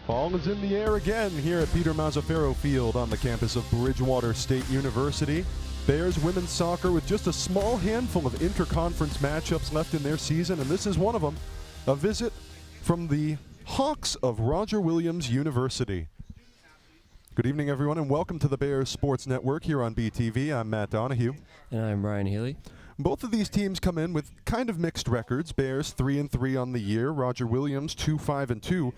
Ball is in the air again here at Peter Mazzaferro Field on the campus of Bridgewater State University. Bears women's soccer with just a small handful of interconference matchups left in their season, and this is one of them. A visit from the Hawks of Roger Williams University. Good evening, everyone, and welcome to the Bears Sports Network here on BTV. I'm Matt Donahue. And I'm Brian Healy. Both of these teams come in with kind of mixed records. Bears 3-3 on the year. Roger Williams 2-5-2.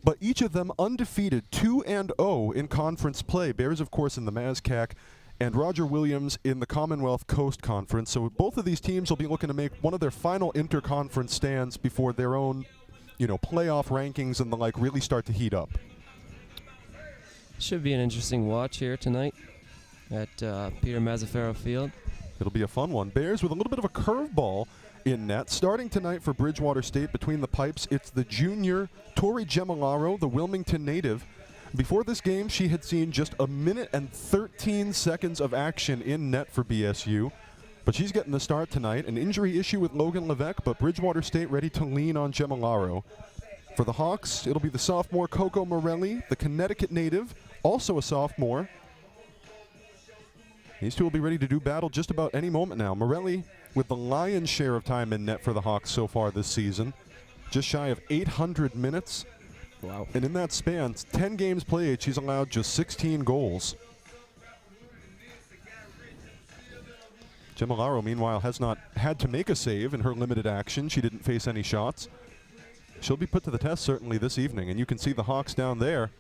But each of them undefeated 2-0 in conference play. Bears, of course, in the MASCAC, and Roger Williams in the Commonwealth Coast Conference. So both of these teams will be looking to make one of their final interconference stands before their own, playoff rankings and the like really start to heat up. Should be an interesting watch here tonight at Peter Mazzaferro Field. It'll be a fun one. Bears with a little bit of a curveball in net. Starting tonight for Bridgewater State between the pipes, it's the junior Tori Gemilaro, the Wilmington native. Before this game, she had seen just 1 minute and 13 seconds of action in net for BSU. But she's getting the start tonight. An injury issue with Logan Levesque, but Bridgewater State ready to lean on Gemilaro. For the Hawks, it'll be the sophomore Coco Morelli, the Connecticut native, also a sophomore. These two will be ready to do battle just about any moment now. Morelli with the lion's share of time in net for the Hawks so far this season. Just shy of 800 minutes. Wow. And in that span, 10 games played, she's allowed just 16 goals. Gemilaro, meanwhile, has not had to make a save in her limited action. She didn't face any shots. She'll be put to the test certainly this evening, and you can see the Hawks down there.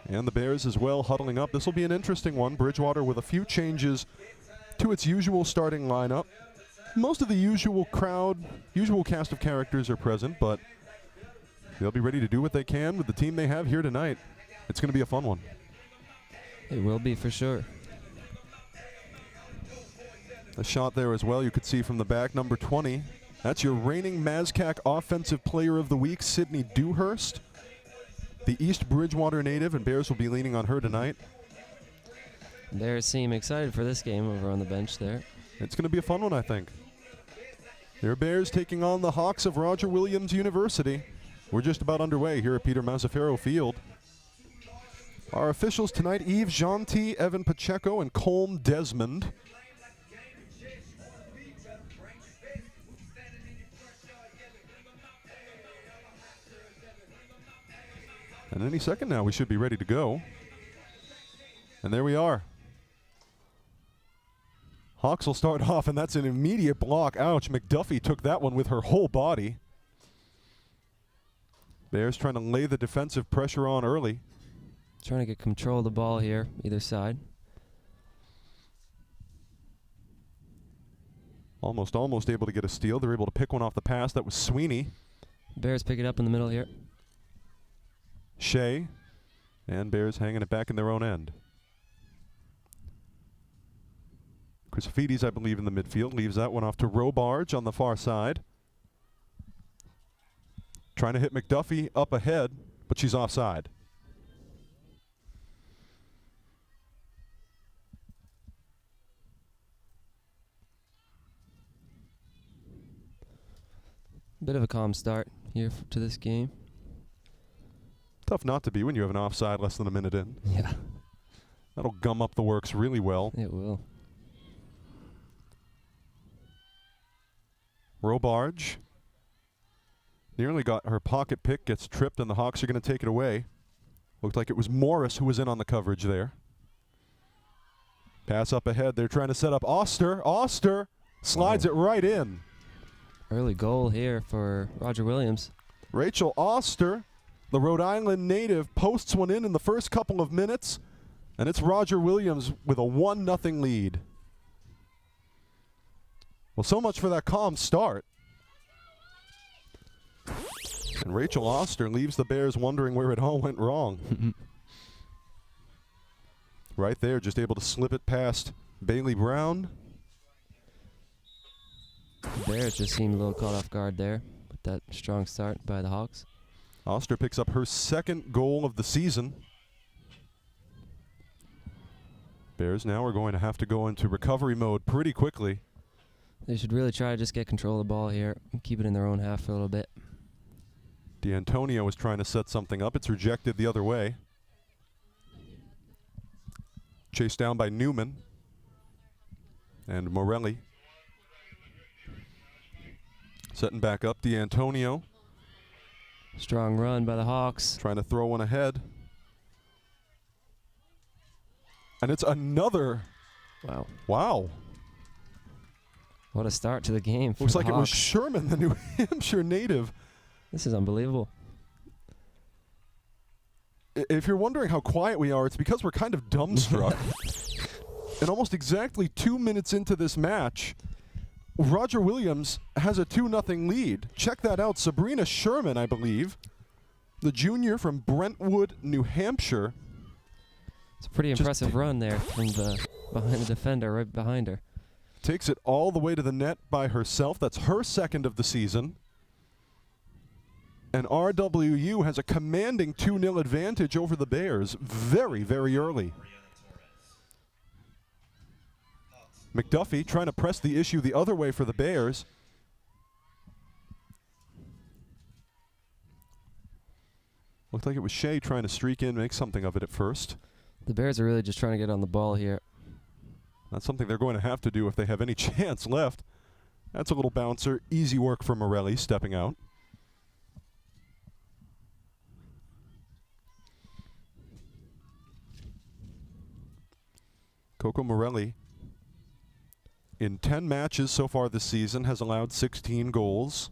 And the Bears as well huddling up. This will be an interesting one. Bridgewater with a few changes to its usual starting lineup. Most of the usual cast of characters are present, but they'll be ready to do what they can with the team they have here tonight. It's going to be a fun one. It will be for sure. A shot there as well, you could see from the back, number 20. That's your reigning MASCAC Offensive Player of the Week, Sydney Dewhurst, the East Bridgewater native, and Bears will be leaning on her tonight. Bears seem excited for this game over on the bench there. It's going to be a fun one, I think. Your Bears taking on the Hawks of Roger Williams University. We're just about underway here at Peter Mazzaferro Field. Our officials tonight, Yves Gentil, Evan Pacheco, and Colm Desmond. And any second now, we should be ready to go. And there we are. Hawks will start off, and that's an immediate block. Ouch, McDuffie took that one with her whole body. Bears trying to lay the defensive pressure on early. Trying to get control of the ball here, either side. Almost able to get a steal. They're able to pick one off the pass. That was Sweeney. Bears pick it up in the middle here. Shea, and Bears hanging it back in their own end. Crucifidis, I believe, in the midfield. Leaves that one off to Robarge on the far side. Trying to hit McDuffie up ahead, but she's offside. Bit of a calm start here to this game. Tough not to be when you have an offside less than a minute in. Yeah. That'll gum up the works really well. It will. Robarge nearly got her pocket pick, gets tripped, and the Hawks are going to take it away. Looked like it was Morris who was in on the coverage there. Pass up ahead. They're trying to set up Oster. Oster slides it right in. Early goal here for Roger Williams. Rachel Oster, the Rhode Island native, posts one in the first couple of minutes, and it's Roger Williams with a 1-0 lead. Well, so much for that calm start. And Rachel Oster leaves the Bears wondering where it all went wrong. Right there, just able to slip it past Bailey Brown. The Bears just seemed a little caught off guard there with that strong start by the Hawks. Oster picks up her second goal of the season. Bears now are going to have to go into recovery mode pretty quickly. They should really try to just get control of the ball here and keep it in their own half for a little bit. D'Antonio was trying to set something up. It's rejected the other way. Chased down by Newman. And Morelli. Setting back up, D'Antonio. Strong run by the Hawks. Trying to throw one ahead. And it's another. Wow. Wow. What a start to the game for Looks the like it was Hawks. Sherman, the New Hampshire native. This is unbelievable. If you're wondering how quiet we are, it's because we're kind of dumbstruck. And almost exactly 2 minutes into this match, Roger Williams has a 2-0 lead. Check that out. Sabrina Sherman, I believe, the junior from Brentwood, New Hampshire. It's a pretty impressive run there from behind the defender, right behind her. Takes it all the way to the net by herself. That's her second of the season. And RWU has a commanding 2-0 advantage over the Bears very, very early. McDuffie trying to press the issue the other way for the Bears. Looked like it was Shea trying to streak in, make something of it at first. The Bears are really just trying to get on the ball here. That's something they're going to have to do if they have any chance left. That's a little bouncer. Easy work for Morelli stepping out. Coco Morelli, in 10 matches so far this season, has allowed 16 goals.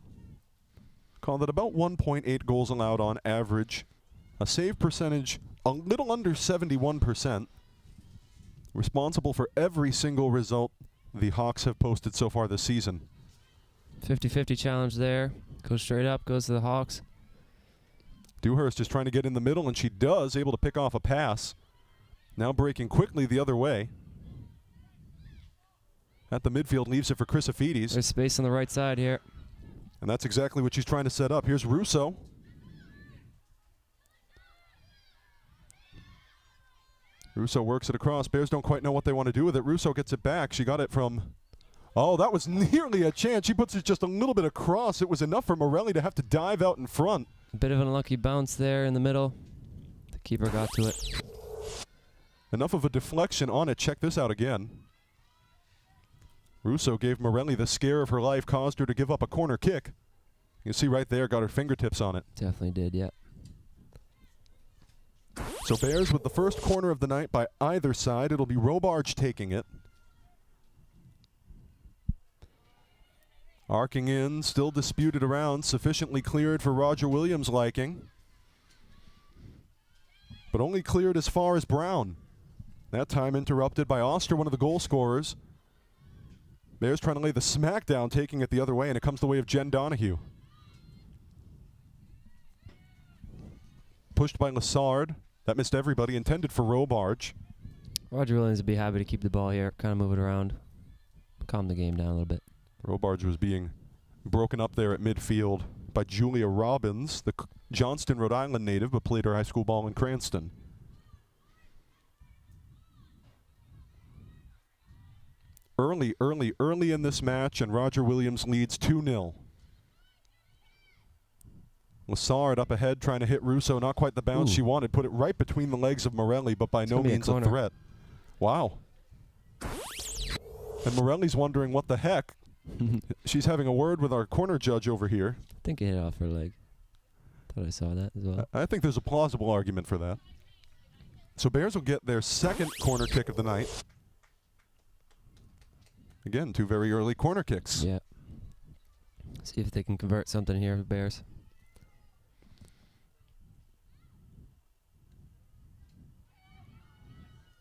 Call that about 1.8 goals allowed on average. A save percentage a little under 71%. Responsible for every single result the Hawks have posted so far this season. 50-50 challenge there. Goes straight up, goes to the Hawks. Dewhurst is trying to get in the middle, and she does, able to pick off a pass. Now breaking quickly the other way. At the midfield, leaves it for Chrysophides. There's space on the right side here. And that's exactly what she's trying to set up. Here's Russo. Russo works it across. Bears don't quite know what they want to do with it. Russo gets it back. She got it from... Oh, that was nearly a chance. She puts it just a little bit across. It was enough for Morelli to have to dive out in front. A bit of an unlucky bounce there in the middle. The keeper got to it. Enough of a deflection on it. Check this out again. Russo gave Morelli the scare of her life, caused her to give up a corner kick. You see right there, got her fingertips on it. Definitely did, yeah. So Bears with the first corner of the night by either side. It'll be Robarge taking it. Arcing in, still disputed around, sufficiently cleared for Roger Williams' liking. But only cleared as far as Brown. That time interrupted by Oster, one of the goal scorers. Bears trying to lay the smack down, taking it the other way, and it comes the way of Jen Donahue. Pushed by Lassard. That missed everybody, intended for Robarge. Roger Williams would be happy to keep the ball here, kind of move it around, calm the game down a little bit. Robarge was being broken up there at midfield by Julia Robbins, the Johnston, Rhode Island native, but played her high school ball in Cranston. Early in this match, and Roger Williams leads 2-0. Lassard up ahead, trying to hit Russo. Not quite the bounce she wanted. Put it right between the legs of Morelli, but by no means a threat. Wow. And Morelli's wondering what the heck. She's having a word with our corner judge over here. I think it hit off her leg. Thought I saw that as well. I think there's a plausible argument for that. So Bears will get their second corner kick of the night. Again, 2 very early corner kicks. Yeah. See if they can convert something here for Bears.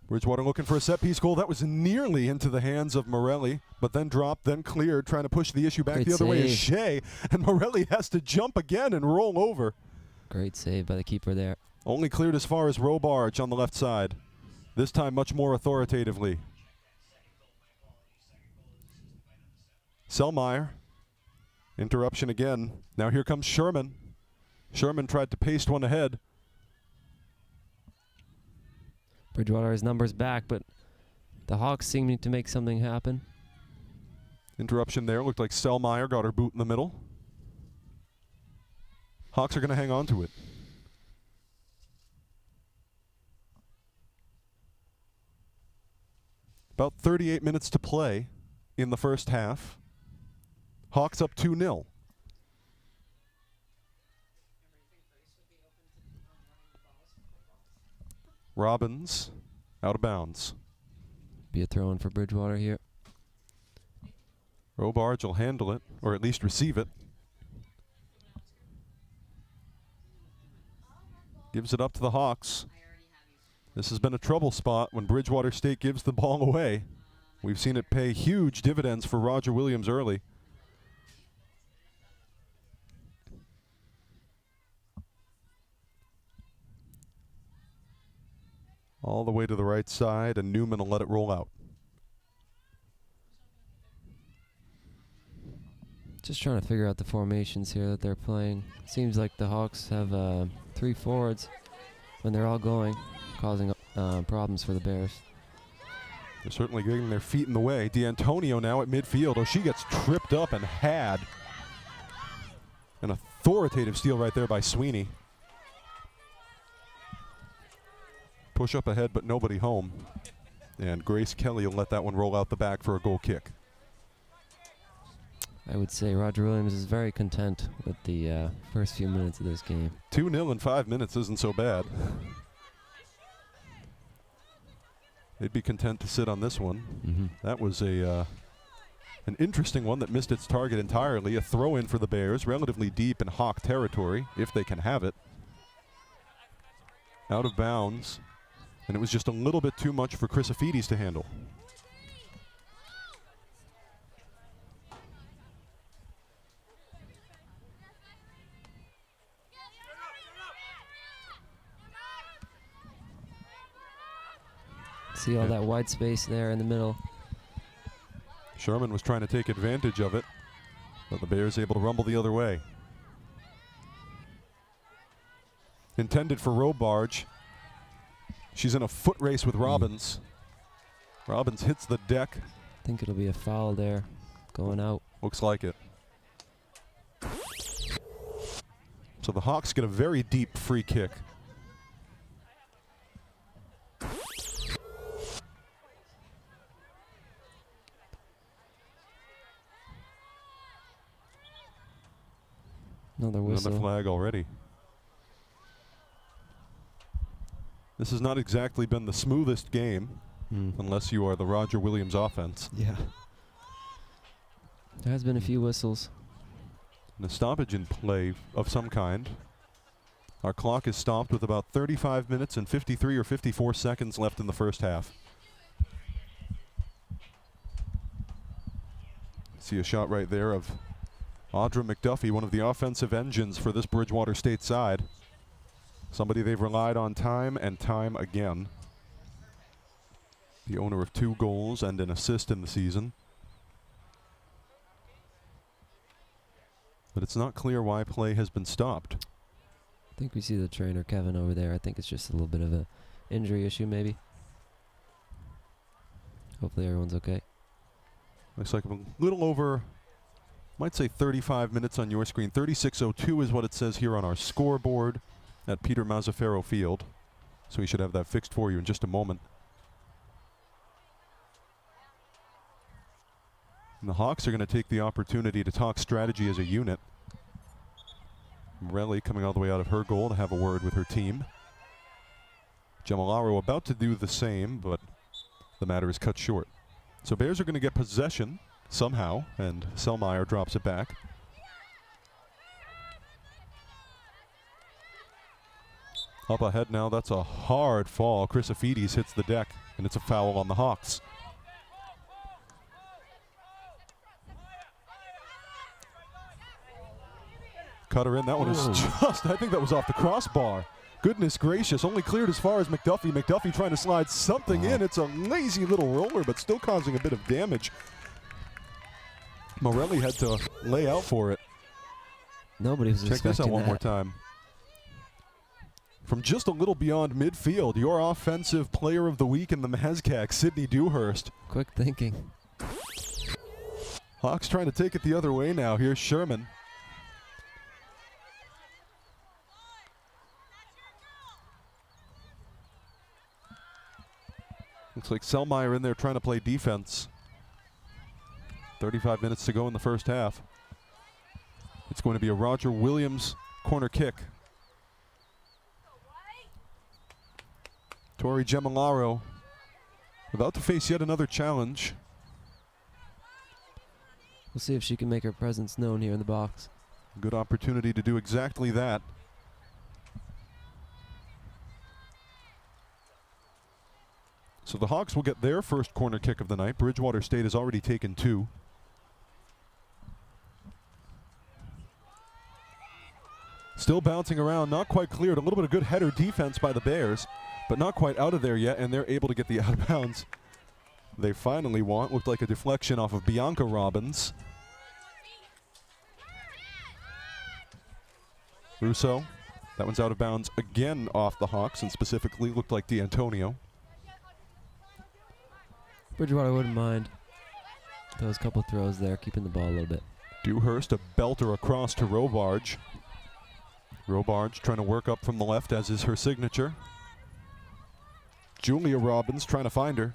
Bridgewater looking for a set-piece goal. That was nearly into the hands of Morelli, but then dropped, then cleared, trying to push the issue back the other way is Shea, and Morelli has to jump again and roll over. Great save by the keeper there. Only cleared as far as Robarge on the left side. This time much more authoritatively. Selmeyer. Interruption again. Now here comes Sherman. Sherman tried to paste one ahead. Bridgewater has numbers back, but the Hawks seem to make something happen. Interruption there. Looked like Selmeyer got her boot in the middle. Hawks are going to hang on to it. About 38 minutes to play in the first half. Hawks up 2-0. Robbins out of bounds. Be a throw-in for Bridgewater here. Robarge will handle it, or at least receive it. Gives it up to the Hawks. This has been a trouble spot when Bridgewater State gives the ball away. We've seen it pay huge dividends for Roger Williams early. All the way to the right side, and Newman will let it roll out. Just trying to figure out the formations here that they're playing. Seems like the Hawks have 3 forwards when they're all going, causing problems for the Bears. They're certainly getting their feet in the way. D'Antonio now at midfield. Oh, she gets tripped up and had. An authoritative steal right there by Sweeney. Push up ahead, but nobody home. And Grace Kelly will let that one roll out the back for a goal kick. I would say Roger Williams is very content with the first few minutes of this game. 2-0 in 5 minutes isn't so bad. They'd be content to sit on this one. Mm-hmm. That was an interesting one that missed its target entirely. A throw-in for the Bears, relatively deep in Hawk territory, if they can have it. Out of bounds, and it was just a little bit too much for Chrysophides to handle. See all that wide space there in the middle. Sherman was trying to take advantage of it, but the Bears able to rumble the other way. Intended for Robarge. She's in a foot race with Robbins. Robbins hits the deck. I think it'll be a foul there, going out. Looks like it. So the Hawks get a very deep free kick. Another whistle. Another flag already. This has not exactly been the smoothest game, unless you are the Roger Williams offense. Yeah. There has been a few whistles. And a stoppage in play of some kind. Our clock is stopped with about 35 minutes and 53 or 54 seconds left in the first half. See a shot right there of Audra McDuffie, one of the offensive engines for this Bridgewater State side. Somebody they've relied on time and time again. The owner of 2 goals and an assist in the season. But it's not clear why play has been stopped. I think we see the trainer, Kevin, over there. I think it's just a little bit of a injury issue, maybe. Hopefully everyone's okay. Looks like a little over, might say 35 minutes on your screen. 36:02 is what it says here on our scoreboard at Peter Mazzaferro Field. So we should have that fixed for you in just a moment. And the Hawks are going to take the opportunity to talk strategy as a unit. Morelli coming all the way out of her goal to have a word with her team. Gemilaro about to do the same, but the matter is cut short. So Bears are going to get possession somehow, and Selmeyer drops it back. Up ahead now, that's a hard fall. Chrysophides hits the deck, and it's a foul on the Hawks. Cutter in, that one is just, I think that was off the crossbar. Goodness gracious, only cleared as far as McDuffie. McDuffie trying to slide something in. It's a lazy little roller, but still causing a bit of damage. Morelli had to lay out for it. Nobody was Check this out one more time. From just a little beyond midfield, your offensive player of the week in the Mazcac, Sydney Dewhurst. Quick thinking. Hawks trying to take it the other way now. Here's Sherman. Looks like Selmeyer in there trying to play defense. 35 minutes to go in the first half. It's going to be a Roger Williams corner kick. Tori Gemilaro about to face yet another challenge. We'll see if she can make her presence known here in the box. Good opportunity to do exactly that. So the Hawks will get their first corner kick of the night. Bridgewater State has already taken 2. Still bouncing around, not quite cleared. A little bit of good header defense by the Bears, but not quite out of there yet, and they're able to get the out of bounds they finally want. Looked like a deflection off of Bianca Robbins. Russo, that one's out of bounds again off the Hawks, and specifically looked like D'Antonio. Bridgewater wouldn't mind those couple throws there, keeping the ball a little bit. Dewhurst, a belter across to Robarge. Robarge trying to work up from the left, as is her signature. Julia Robbins trying to find her.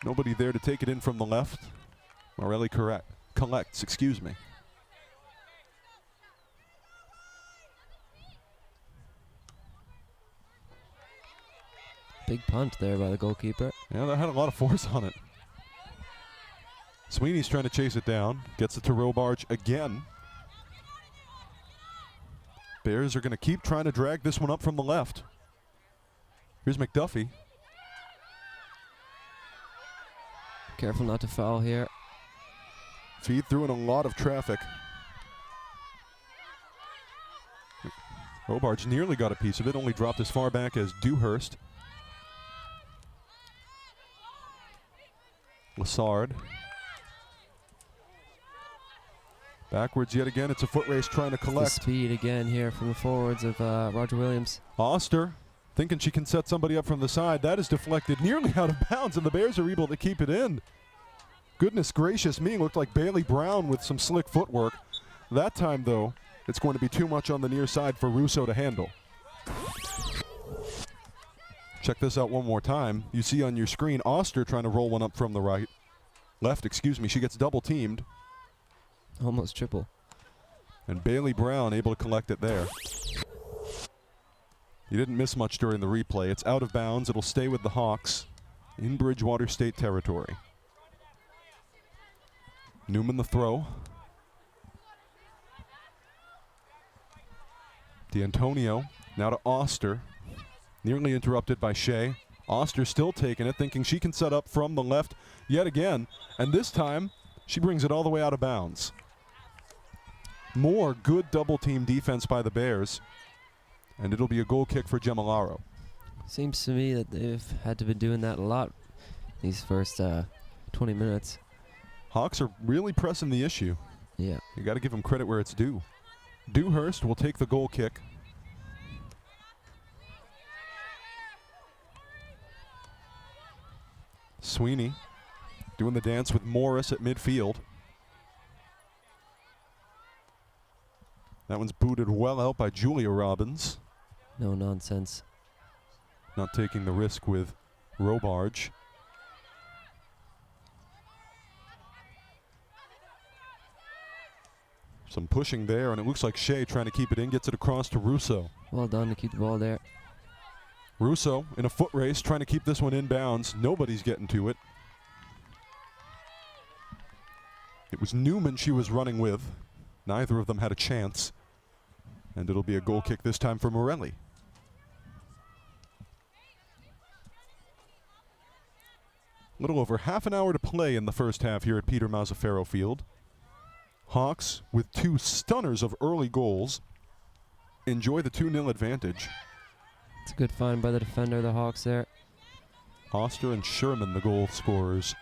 Nobody there to take it in from the left. Morelli collects, excuse me. Big punt there by the goalkeeper. Yeah, that had a lot of force on it. Sweeney's trying to chase it down. Gets it to Robarge again. Bears are going to keep trying to drag this one up from the left. Here's McDuffie. Careful not to foul here. Feed through in a lot of traffic. Robarge nearly got a piece of it, only dropped as far back as Dewhurst. Lassard. Backwards yet again. It's a foot race trying to collect. The speed again here from the forwards of Roger Williams. Oster thinking she can set somebody up from the side. That is deflected nearly out of bounds, and the Bears are able to keep it in. Goodness gracious me, looked like Bailey Brown with some slick footwork. That time, though, it's going to be too much on the near side for Russo to handle. Check this out one more time. You see on your screen Oster trying to roll one up from the right. Left, excuse me. She gets double teamed. Almost triple. And Bailey Brown able to collect it there. You didn't miss much during the replay. It's out of bounds. It'll stay with the Hawks in Bridgewater State territory. Newman the throw. D'Antonio now to Oster. Nearly interrupted by Shea. Oster still taking it, thinking she can set up from the left yet again. And this time, she brings it all the way out of bounds. More good double team defense by the Bears. And it'll be a goal kick for Gemilaro. Seems to me that they've had to be doing that a lot these first 20 minutes. Hawks are really pressing the issue. Yeah. You got to give them credit where it's due. Dewhurst will take the goal kick. Sweeney doing the dance with Morris at midfield. That one's booted well out by Julia Robbins. No nonsense. Not taking the risk with Robarge. Some pushing there, and it looks like Shea trying to keep it in, gets it across to Russo. Well done to keep the ball there. Russo in a foot race trying to keep this one in bounds. Nobody's getting to it. It was Newman she was running with. Neither of them had a chance. And it'll be a goal kick this time for Morelli. A little over half an hour to play in the first half here at Peter Mazzaferro Field. Hawks with 2 stunners of early goals enjoy the 2-0 advantage. It's a good find by the defender of the Hawks there. Oster and Sherman the goal scorers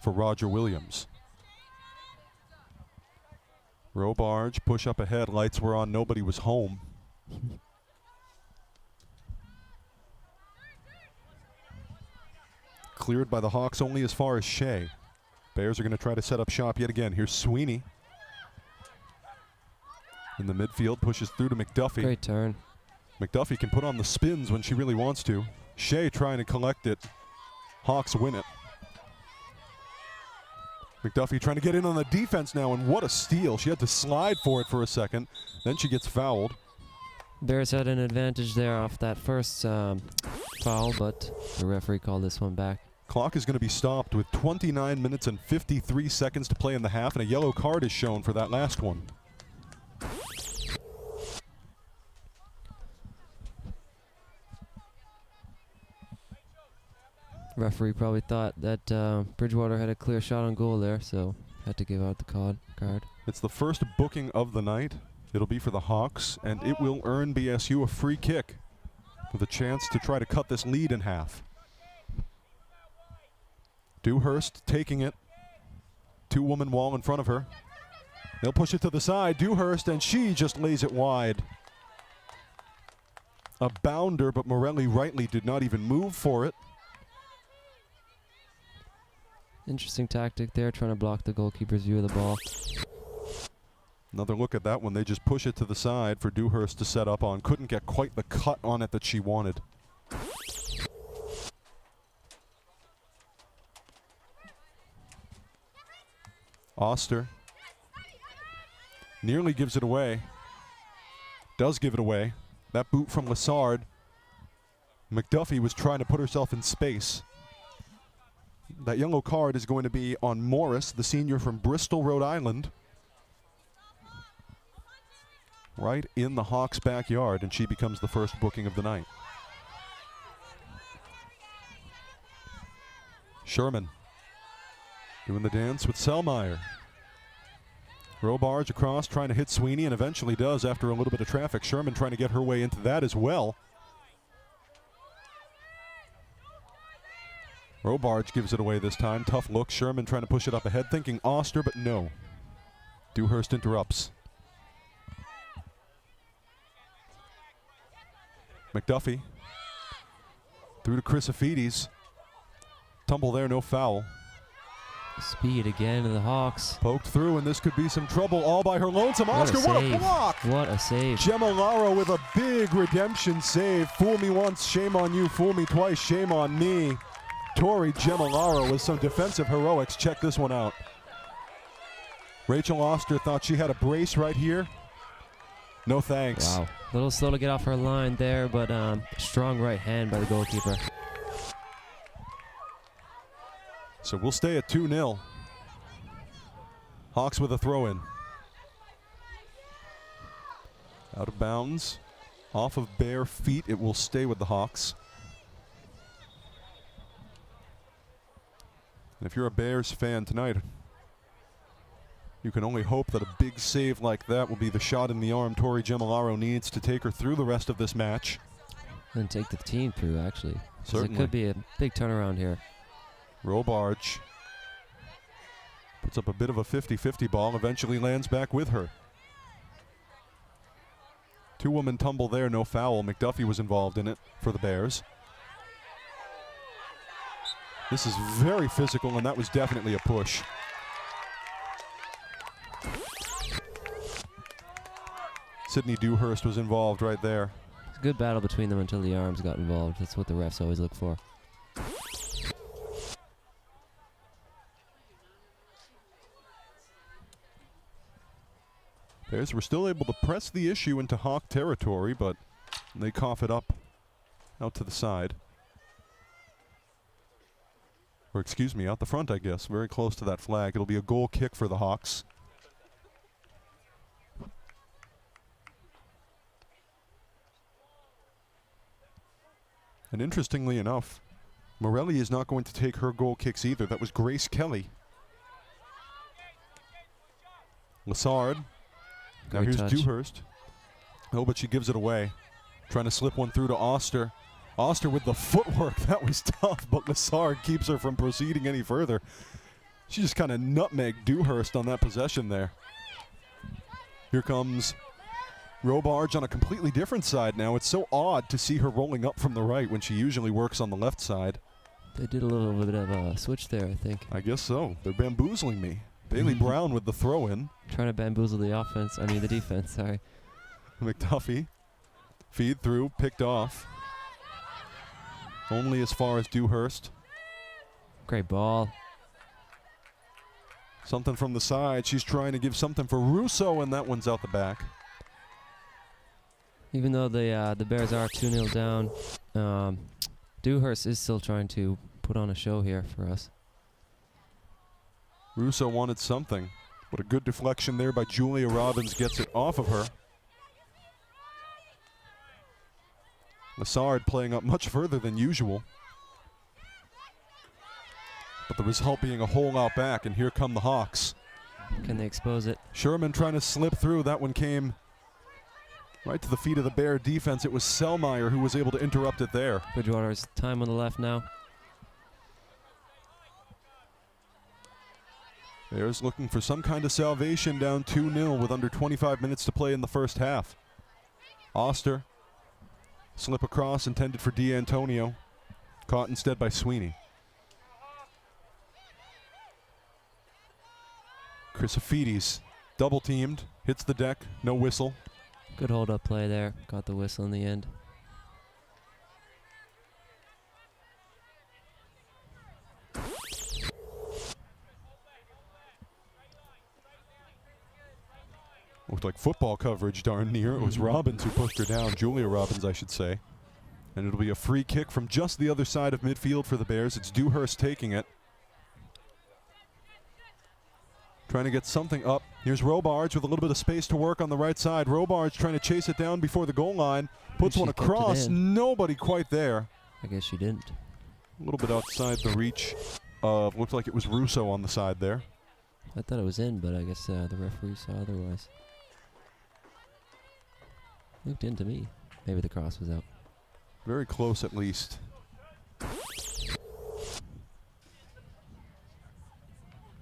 for Roger Williams. Robarge, push up ahead, lights were on, nobody was home. Cleared by the Hawks only as far as Shea. Bears are going to try to set up shop yet again. Here's Sweeney. In the midfield, pushes through to McDuffie. Great turn. McDuffie can put on the spins when she really wants to. Shea trying to collect it. Hawks win it. McDuffie trying to get in on the defense now, and what a steal. She had to slide for it for a second. Then she gets fouled. Bears had an advantage there off that first foul, but the referee called this one back. Clock is going to be stopped with 29 minutes and 53 seconds to play in the half, and a yellow card is shown for that last one. Referee probably thought that Bridgewater had a clear shot on goal there, so had to give out the card. It's the first booking of the night. It'll be for the Hawks, and it will earn BSU a free kick with a chance to try to cut this lead in half. Dewhurst taking it. Two-woman wall in front of her. They'll push it to the side. Dewhurst, and she just lays it wide. A bounder, but Morelli rightly did not even move for it. Interesting tactic there, trying to block the goalkeeper's view of the ball. Another look at that one. They just push it to the side for Dewhurst to set up on. Couldn't get quite the cut on it that she wanted. Oster nearly gives it away. Does give it away. That boot from Lassard. McDuffie was trying to put herself in space. That yellow card is going to be on Morris, the senior from Bristol, Rhode Island. Right in the Hawks' backyard, and she becomes the first booking of the night. Sherman doing the dance with Selmeyer. Robarge across, trying to hit Sweeney, and eventually does after a little bit of traffic. Sherman trying to get her way into that as well. Robarge gives it away this time. Tough look. Sherman trying to push it up ahead, thinking Oster, but no. Dewhurst interrupts. McDuffie through to Chrysophides. Tumble there, no foul. Speed again of the Hawks. Poked through, and this could be some trouble all by her lonesome. Oscar, what a block! What a save. Gemma Laro with a big redemption save. Fool me once, shame on you. Fool me twice, shame on me. Tori Gemma Laro with some defensive heroics. Check this one out. Rachel Oster thought she had a brace right here. No thanks. Wow. A little slow to get off her line there, but strong right hand by the goalkeeper. So we'll stay at 2-0. Hawks with a throw-in. Out of bounds. Off of bare feet. It will stay with the Hawks. And if you're a Bears fan tonight, you can only hope that a big save like that will be the shot in the arm Tori Gemilaro needs to take her through the rest of this match. And take the team through, actually. Certainly. It could be a big turnaround here. Robarge puts up a bit of a 50-50 ball, eventually lands back with her. Two-woman tumble there, no foul. McDuffie was involved in it for the Bears. This is very physical, and that was definitely a push. Sydney Dewhurst was involved right there. It's a good battle between them until the arms got involved. That's what the refs always look for. Bears were still able to press the issue into Hawk territory, but they cough it up out to the side. Or excuse me, out the front, I guess. Very close to that flag. It'll be a goal kick for the Hawks. And interestingly enough, Morelli is not going to take her goal kicks either. That was Grace Kelly. Lassard. Now Great here's touch. Dewhurst. Oh, but she gives it away. Trying to slip one through to Oster. Oster with the footwork. That was tough, but Lassard keeps her from proceeding any further. She just kind of nutmegged Dewhurst on that possession there. Here comes Robarge on a completely different side now. It's so odd to see her rolling up from the right when she usually works on the left side. They did a little bit of a switch there, I think. I guess so. They're bamboozling me. Bailey Brown with the throw-in. Trying to bamboozle the defense, sorry. McDuffie. Feed through, picked off. Only as far as Dewhurst. Great ball. Something from the side. She's trying to give something for Russo, and that one's out the back. Even though the Bears are 2-0 down, Dewhurst is still trying to put on a show here for us. Russo wanted something, but a good deflection there by Julia Robbins gets it off of her. Lassard playing up much further than usual. But the result being a hole out back, and here come the Hawks. Can they expose it? Sherman trying to slip through. That one came right to the feet of the Bear defense. It was Selmeyer who was able to interrupt it there. Bridgewater's time on the left now. Bears looking for some kind of salvation, down 2-0 with under 25 minutes to play in the first half. Oster, slip across intended for D'Antonio. Caught instead by Sweeney. Chrysophides double teamed, hits the deck, no whistle. Good hold up play there. Got the whistle in the end. Looked like football coverage darn near. It was Robbins who pushed her down, Julia Robbins, I should say. And it'll be a free kick from just the other side of midfield for the Bears. It's Dewhurst taking it. Trying to get something up. Here's Robards with a little bit of space to work on the right side. Robards trying to chase it down before the goal line. Puts one across. Nobody quite there. I guess she didn't. A little bit outside the reach of, looked like it was Russo on the side there. I thought it was in, but I guess the referee saw otherwise. Looked in to me. Maybe the cross was out. Very close at least.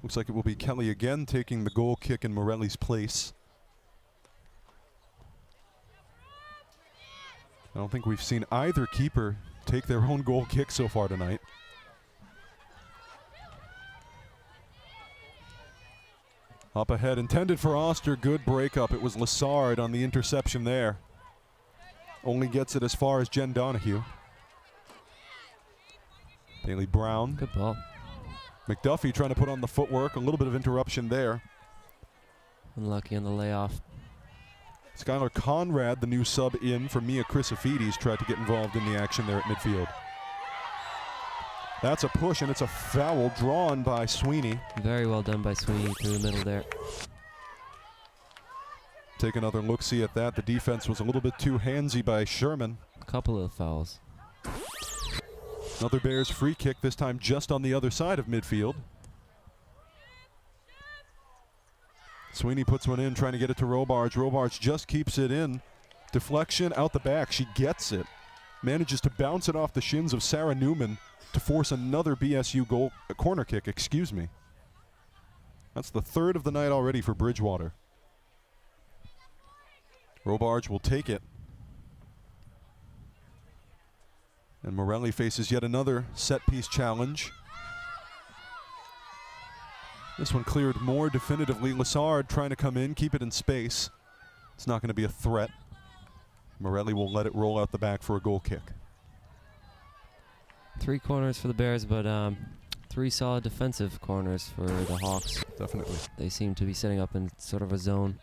Looks like it will be Kelly again taking the goal kick in Morelli's place. I don't think we've seen either keeper take their own goal kick so far tonight. Up ahead, intended for Oster, good breakup. It was Lassard on the interception there. Only gets it as far as Jen Donahue. Bailey Brown. Good ball. McDuffie trying to put on the footwork. A little bit of interruption there. Unlucky on the layoff. Skylar Conrad, the new sub in for Mia Chrysophides, tried to get involved in the action there at midfield. That's a push, and it's a foul drawn by Sweeney. Very well done by Sweeney through the middle there. Take another look-see at that. The defense was a little bit too handsy by Sherman. A couple of fouls. Another Bears free kick, this time just on the other side of midfield. Sweeney puts one in, trying to get it to Robards. Robards just keeps it in. Deflection out the back. She gets it. Manages to bounce it off the shins of Sarah Newman to force another BSU goal, a corner kick, excuse me. That's the third of the night already for Bridgewater. Robards will take it. And Morelli faces yet another set-piece challenge. This one cleared more definitively. Lassard trying to come in, keep it in space. It's not going to be a threat. Morelli will let it roll out the back for a goal kick. 3 corners for the Bears, but 3 solid defensive corners for the Hawks. Definitely. They seem to be setting up in sort of a zone.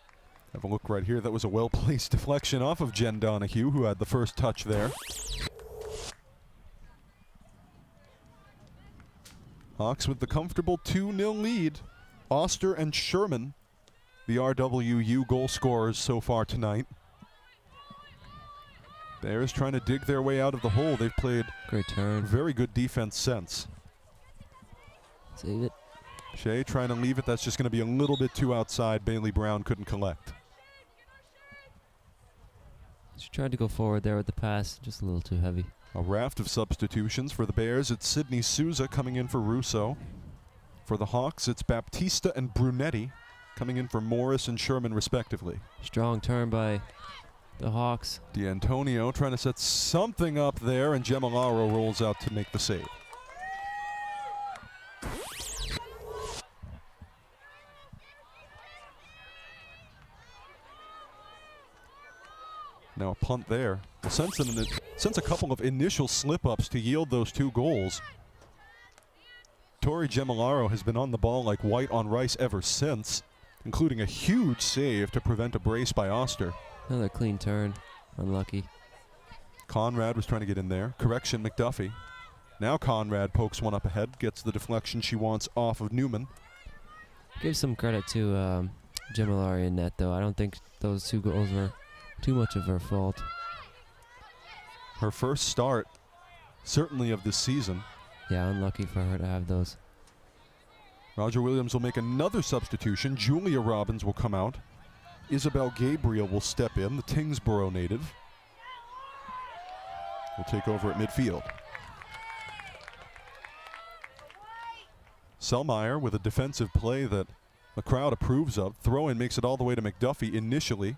Have a look right here. That was a well-placed deflection off of Jen Donahue, who had the first touch there. Hawks with the comfortable 2-0 lead. Oster and Sherman, the RWU goal scorers so far tonight. Bears trying to dig their way out of the hole. They've played great turn. Very good defense since. Save it. Shea trying to leave it. That's just going to be a little bit too outside. Bailey Brown couldn't collect. She tried to go forward there with the pass, just a little too heavy. A raft of substitutions for the Bears. It's Sydney Souza coming in for Russo. For the Hawks, it's Baptista and Brunetti coming in for Morris and Sherman respectively. Strong turn by the Hawks. D'Antonio trying to set something up there, and Gemilaro rolls out to make the save. Now a punt there. Well, Sensen since a couple of initial slip-ups to yield those 2 goals. Tori Gemilaro has been on the ball like white on rice ever since, including a huge save to prevent a brace by Oster. Another clean turn. Unlucky. Conrad was trying to get in there. Correction, McDuffie. Now Conrad pokes one up ahead, gets the deflection she wants off of Newman. Give some credit to Gemilari in net, though. I don't think those 2 goals were too much of her fault. Her first start, certainly of this season. Yeah, unlucky for her to have those. Roger Williams will make another substitution. Julia Robbins will come out. Isabel Gabriel will step in, the Tingsboro native. Will take over at midfield. Selmeyer with a defensive play that the crowd approves of. Throw-in makes it all the way to McDuffie initially.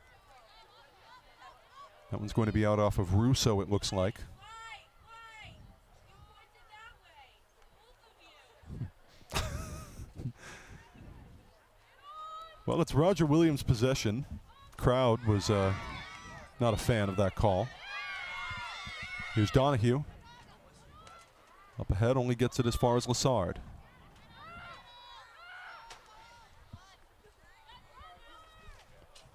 That one's going to be out off of Russo, it looks like. Well, it's Roger Williams' possession. Crowd was not a fan of that call. Here's Donahue. Up ahead, only gets it as far as Lassard.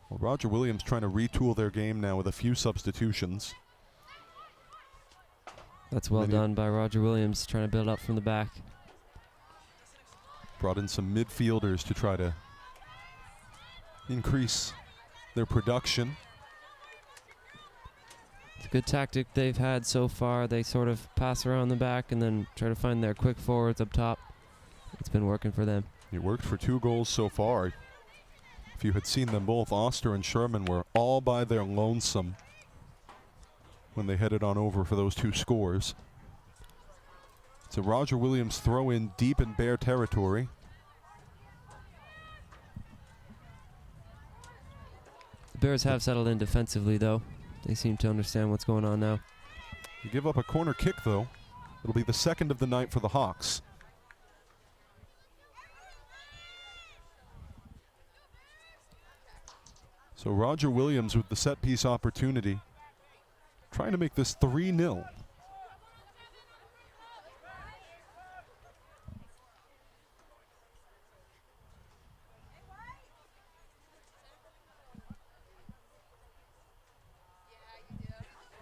Well, Roger Williams trying to retool their game now with a few substitutions. That's well done by Roger Williams, trying to build up from the back. Brought in some midfielders to try to increase their production. It's a good tactic they've had so far. They sort of pass around the back and then try to find their quick forwards up top. It's been working for them. It worked for 2 goals so far. If you had seen them both, Oster and Sherman were all by their lonesome when they headed on over for those 2 scores. It's a Roger Williams throw in deep in Bear territory. The Bears have settled in defensively, though. They seem to understand what's going on now. You give up a corner kick, though. It'll be the 2nd of the night for the Hawks. So Roger Williams with the set piece opportunity, trying to make this 3-0.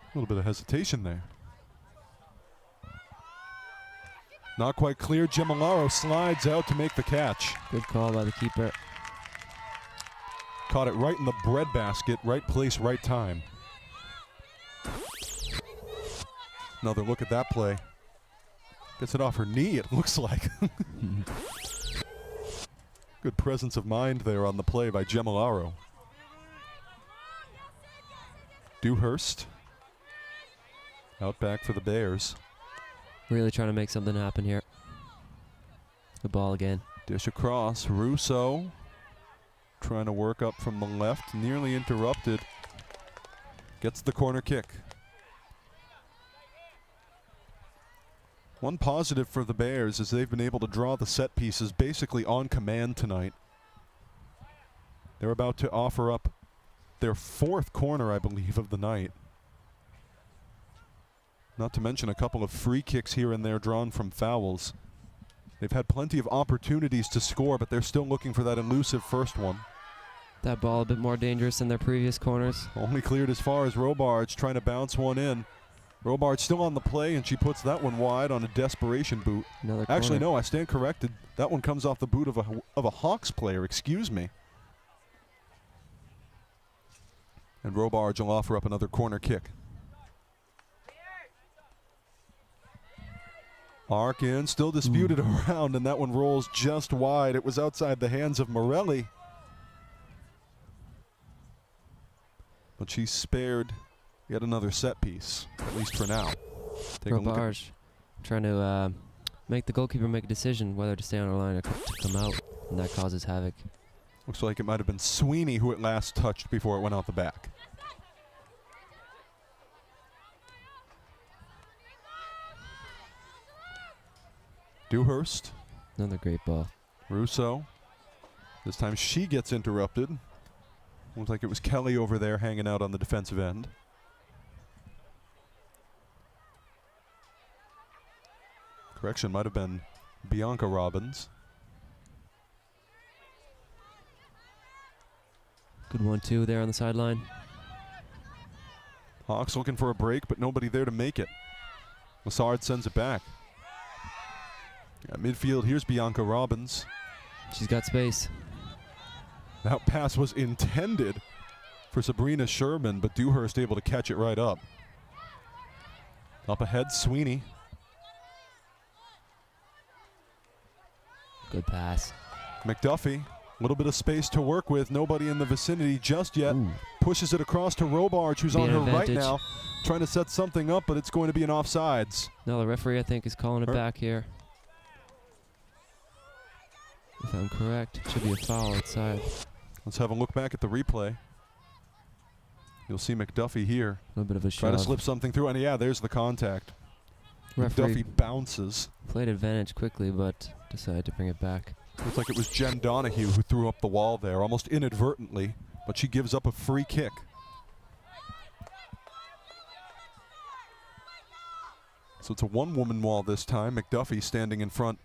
A little bit of hesitation there. Not quite clear. Gemilaro slides out to make the catch. Good call by the keeper. Caught it right in the breadbasket, right place, right time. Another look at that play. Gets it off her knee, it looks like. Good presence of mind there on the play by Gemilaro. Dewhurst. Out back for the Bears. Really trying to make something happen here. The ball again. Dish across. Russo trying to work up from the left. Nearly interrupted. Gets the corner kick. One positive for the Bears is they've been able to draw the set pieces basically on command tonight. They're about to offer up their 4th corner, I believe, of the night. Not to mention a couple of free kicks here and there drawn from fouls. They've had plenty of opportunities to score, but they're still looking for that elusive first one. That ball a bit more dangerous than their previous corners. Only cleared as far as Robards trying to bounce one in. Robards still on the play, and she puts that one wide on a desperation boot. Another Actually, corner. no, I stand corrected. That one comes off the boot of a Hawks player, excuse me. And Robards will offer up another corner kick. Arc in, still disputed around, and that one rolls just wide. It was outside the hands of Morelli. But she's spared yet another set piece, at least for now. Take a look at trying to make the goalkeeper make a decision whether to stay on the line or to come out, and that causes havoc. Looks like it might have been Sweeney who it last touched before it went out the back. Dewhurst. Another great ball. Russo. This time she gets interrupted. Looks like it was Kelly over there hanging out on the defensive end. Correction, might have been Bianca Robbins. Good 1-2 there on the sideline. Hawks looking for a break, but nobody there to make it. Lassard sends it back. At midfield, here's Bianca Robbins. She's got space. That pass was intended for Sabrina Sherman, but Dewhurst able to catch it right up. Up ahead, Sweeney. Good pass. McDuffie, a little bit of space to work with. Nobody in the vicinity just yet. Ooh. Pushes it across to Robarge, who's Be on an her right advantage. now, trying to set something up, but it's going to be an offsides. No, the referee, I think, is calling it back here. If I'm correct, it should be a foul outside. Let's have a look back at the replay. You'll see McDuffie here. A little bit of a Try shove. to slip something through, and yeah, there's the contact. Referee McDuffie bounces. played advantage quickly, but decided to bring it back. Looks like it was Jen Donahue who threw up the wall there, almost inadvertently, but she gives up a free kick. So it's a one-woman wall this time. McDuffie standing in front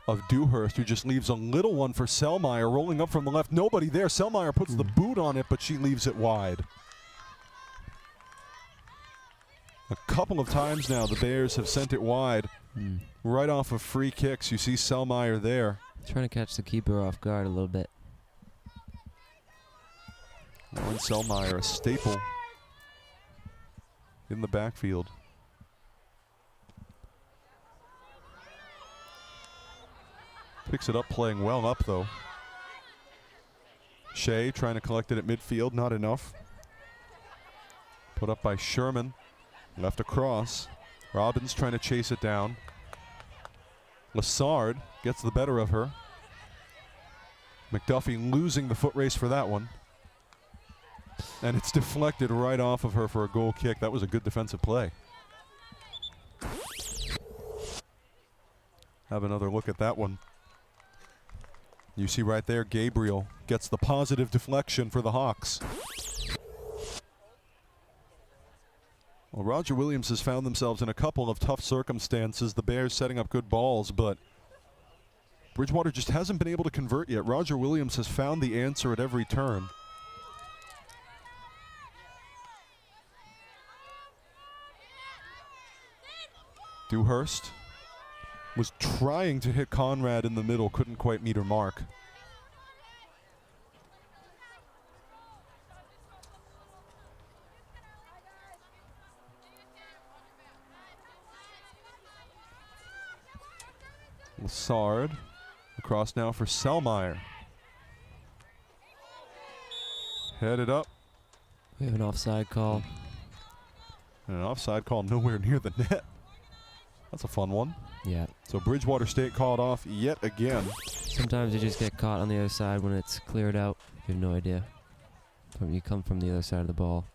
of Dewhurst, who just leaves a little one for Selmayr, rolling up from the left. Nobody there. Selmayr puts the boot on it, but she leaves it wide. A couple of times now the Bears have sent it wide. Right off of free kicks, you see Selmayr there. Trying to catch the keeper off guard a little bit. Lauren Selmayr, a staple in the backfield. Picks it up, playing well up though. Shea trying to collect it at midfield, not enough. Put up by Sherman, left across. Robbins trying to chase it down. Lassard gets the better of her. McDuffie losing the foot race for that one. And it's deflected right off of her for a goal kick. That was a good defensive play. Have another look at that one. You see right there, Gabriel gets the positive deflection for the Hawks. Well, Roger Williams has found themselves in a couple of tough circumstances. The Bears setting up good balls, but Bridgewater just hasn't been able to convert yet. Roger Williams has found the answer at every turn. Dewhurst was trying to hit Conrad in the middle, couldn't quite meet her mark. Lassard across now for Selmayr. Headed up. We have an offside call. And an offside call nowhere near the net. That's a fun one. Yeah. So Bridgewater State called off yet again. Sometimes you just get caught on the other side when it's cleared out. You have no idea. When you come from the other side of the ball.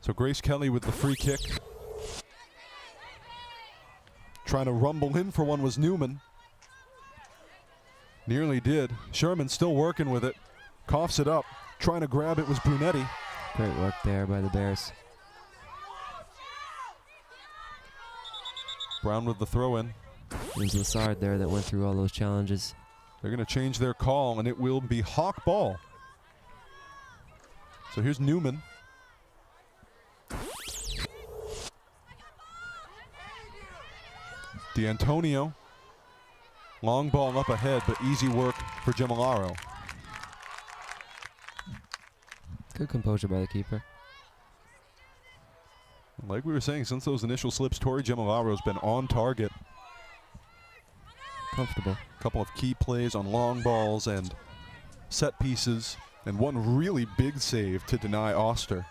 So Grace Kelly with the free kick. Trying to rumble in for one was Newman. Nearly did. Sherman still working with it. Coughs it up. Trying to grab it was Brunetti. Great work there by the Bears. Brown with the throw in. It was Lassard there that went through all those challenges. They're going to change their call, and it will be Hawk ball. So here's Newman. D'Antonio. Long ball up ahead, but easy work for Gemilaro. Good composure by the keeper. Like we were saying, since those initial slips, Tori Gemilaro's been on target. Comfortable. A couple of key plays on long balls and set pieces, and one really big save to deny Oster.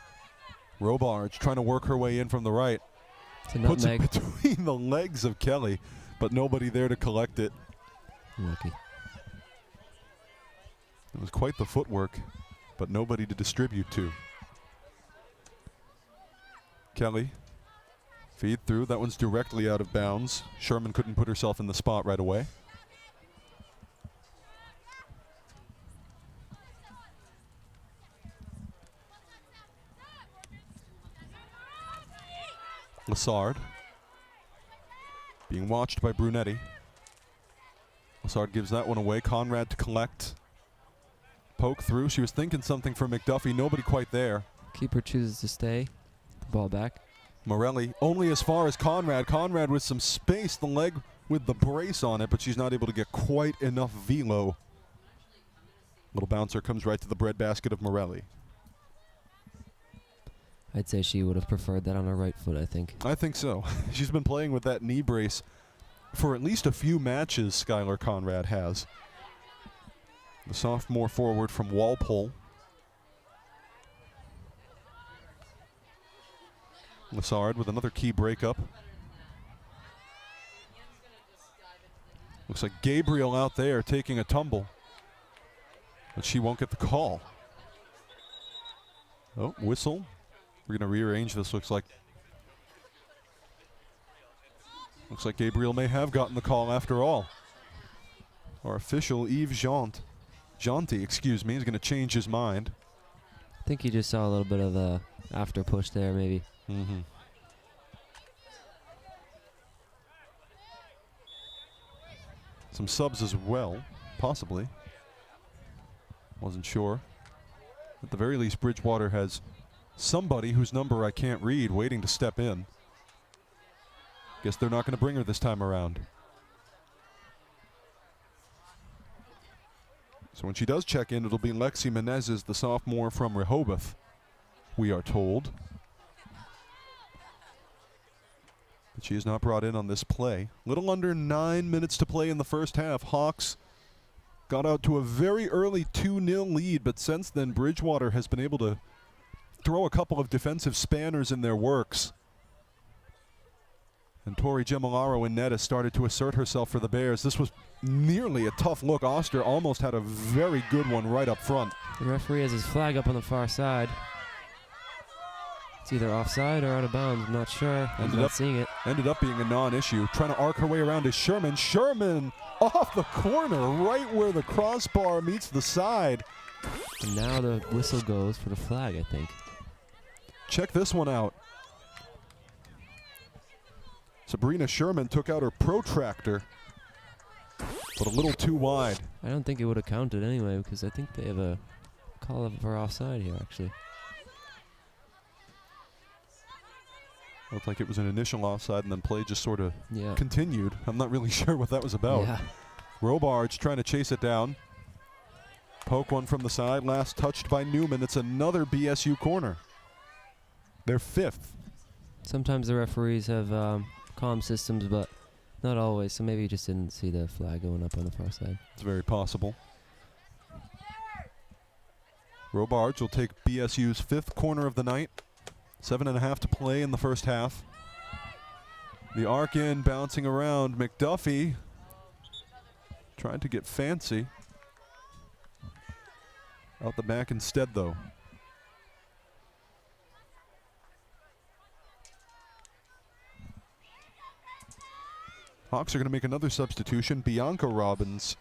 Robarge trying to work her way in from the right. It's a Puts it nutmeg. between the legs of Kelly, but nobody there to collect it. Lucky. It was quite the footwork, but nobody to distribute to. Kelly, feed through. That one's directly out of bounds. Sherman couldn't put herself in the spot right away. Lassard being watched by Brunetti. Lassard gives that one away. Conrad to collect. Poke through. She was thinking something for McDuffie. Nobody quite there. Keeper chooses to stay. The ball back. Morelli only as far as Conrad. Conrad with some space. The leg with the brace on it, but she's not able to get quite enough velo. Little bouncer comes right to the breadbasket of Morelli. I'd say she would have preferred that on her right foot, I think. I think so. She's been playing with that knee brace for at least a few matches, Skylar Conrad has. The sophomore forward from Walpole. Lassard with another key breakup. Looks like Gabriel out there taking a tumble. But she won't get the call. Oh, whistle. We're going to rearrange this, looks like. Looks like Gabriel may have gotten the call after all. Our official, Yves Jonty, excuse me, is going to change his mind. I think he just saw a little bit of a after push there, maybe. Mm-hmm. Some subs as well, possibly. Wasn't sure. At the very least, Bridgewater has somebody whose number I can't read waiting to step in. Guess they're not going to bring her this time around. So when she does check in, it'll be Lexi Menezes, the sophomore from Rehoboth, we are told. But she is not brought in on this play. Little under 9 minutes to play in the first half. Hawks got out to a very early 2-0 lead, but since then Bridgewater has been able to throw a couple of defensive spanners in their works. And Tori Gemilaro in net has started to assert herself for the Bears. This was nearly a tough look. Oster almost had a very good one right up front. The referee has his flag up on the far side. It's either offside or out of bounds. I'm not sure. I'm not seeing it. Ended up being a non-issue. Trying to arc her way around is Sherman. Sherman off the corner, right where the crossbar meets the side. And now the whistle goes for the flag, I think. Check this one out. Sabrina Sherman took out her protractor, but a little too wide. I don't think it would have counted anyway, because I think they have a call for offside here, actually. Looked like it was an initial offside and then play just sort of Yeah. continued. I'm not really sure what that was about. Yeah. Robards trying to chase it down. Poke one from the side. Last touched by Newman. It's another BSU corner. Their fifth. Sometimes the referees have comm systems, but not always. So maybe you just didn't see the flag going up on the far side. It's very possible. Robards will take BSU's fifth corner of the night. 7.5 to play in the first half. The arc in, bouncing around. McDuffie tried to get fancy. Out the back instead, though. Hawks are going to make another substitution. Bianca Robbins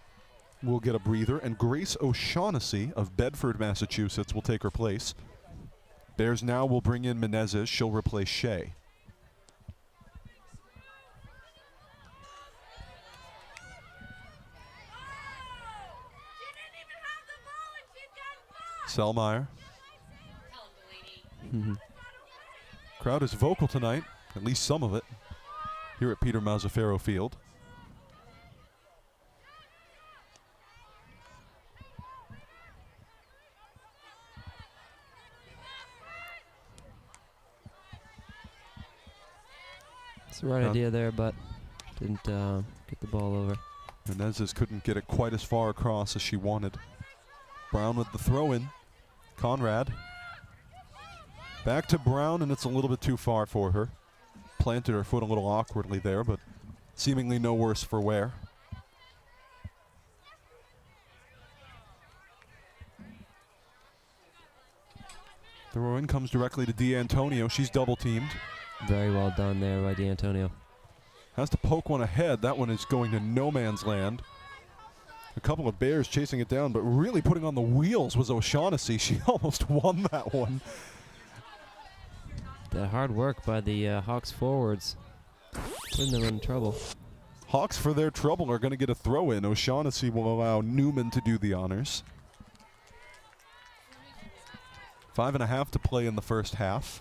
will get a breather, and Grace O'Shaughnessy of Bedford, Massachusetts will take her place. Bears now will bring in Menezes. She'll replace Shea. Selmeyer. Crowd is vocal tonight, at least some of it, here at Peter Mazzaferro Field. It's the right idea there, but didn't get the ball over. Menezes couldn't get it quite as far across as she wanted. Brown with the throw in. Conrad. Back to Brown, and it's a little bit too far for her. Planted her foot a little awkwardly there, but seemingly no worse for wear. Throw in comes directly to D'Antonio. She's double teamed. Very well done there by D'Antonio. Has to poke one ahead. That one is going to no man's land. A couple of Bears chasing it down, but really putting on the wheels was O'Shaughnessy. She almost won that one. That hard work by the Hawks forwards, putting them in trouble. Hawks, for their trouble, are going to get a throw in. O'Shaughnessy will allow Newman to do the honors. 5.5 to play in the first half.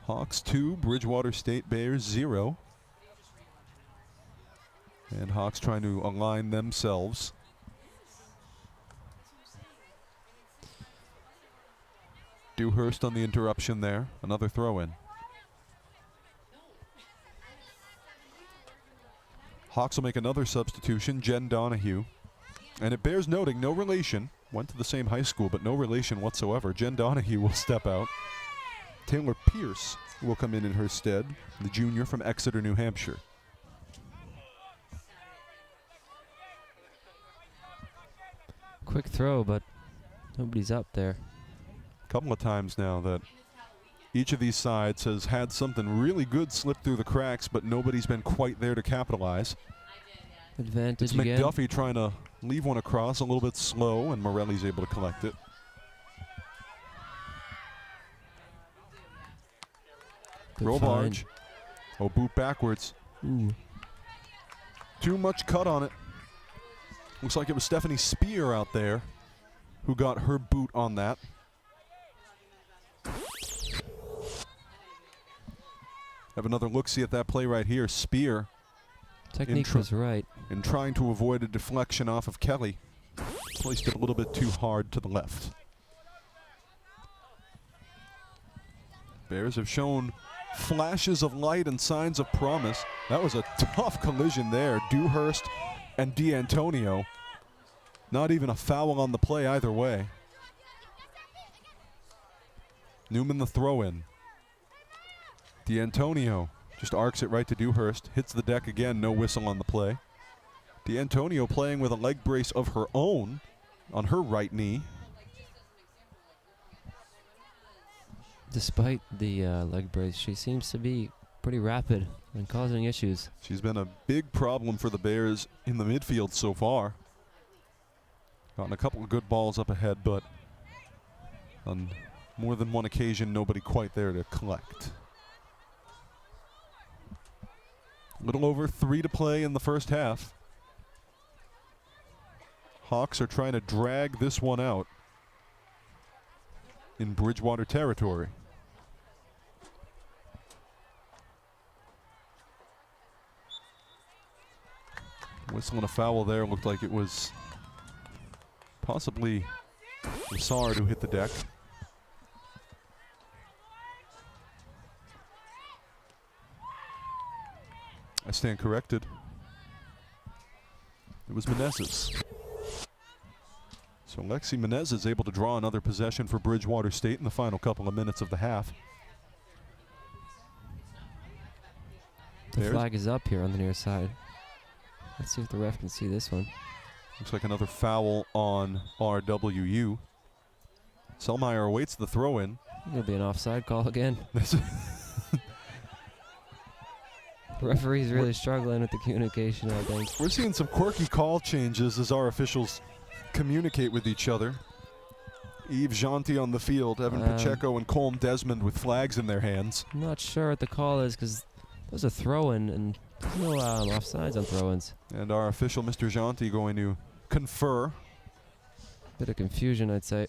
Hawks 2, Bridgewater State Bears 0. And Hawks trying to align themselves. Dewhurst on the interruption there. Another throw in. Hawks will make another substitution, Jen Donahue. And it bears noting, no relation. Went to the same high school, but no relation whatsoever. Jen Donahue will step out. Taylor Pierce will come in her stead, the junior from Exeter, New Hampshire. Quick throw, but nobody's up there. A couple of times now that each of these sides has had something really good slip through the cracks, but nobody's been quite there to capitalize. Advantage It's again. McDuffie trying to leave one across a little bit slow, and Morelli's able to collect it. Good Throw find. large. Oh, boot backwards. Ooh. Too much cut on it. Looks like it was Stephanie Spear out there who got her boot on that. Have another look-see at that play right here. Spear Technique was right. in trying to avoid a deflection off of Kelly. Placed it a little bit too hard to the left. Bears have shown flashes of light and signs of promise. That was a tough collision there. Dewhurst and D'Antonio. Not even a foul on the play either way. Newman the throw-in. D'Antonio just arcs it right to Dewhurst. Hits the deck again, no whistle on the play. D'Antonio playing with a leg brace of her own on her right knee. Despite the leg brace, she seems to be pretty rapid and causing issues. She's been a big problem for the Bears in the midfield so far. Gotten a couple of good balls up ahead, but on more than one occasion, nobody quite there to collect. A little over 3 to play in the first half. Hawks are trying to drag this one out in Bridgewater territory. Whistling a foul there. Looked like it was possibly Lassard who hit the deck. I stand corrected. It was Menezes. So Lexi Menezes is able to draw another possession for Bridgewater State in the final couple of minutes of the half. The Bears. flag is up here on the near side. Let's see if the ref can see this one. Looks like another foul on RWU. Selmeyer awaits the throw-in. It'll be an offside call again. The referee's really struggling with the communication, I think. We're seeing some quirky call changes as our officials communicate with each other. Eve Janti on the field, Evan Pacheco and Colm Desmond with flags in their hands. I'm not sure what the call is because that was a throw-in and there's no offsides on throw-ins. And our official, Mr. Janti, going to confer. Bit of confusion, I'd say.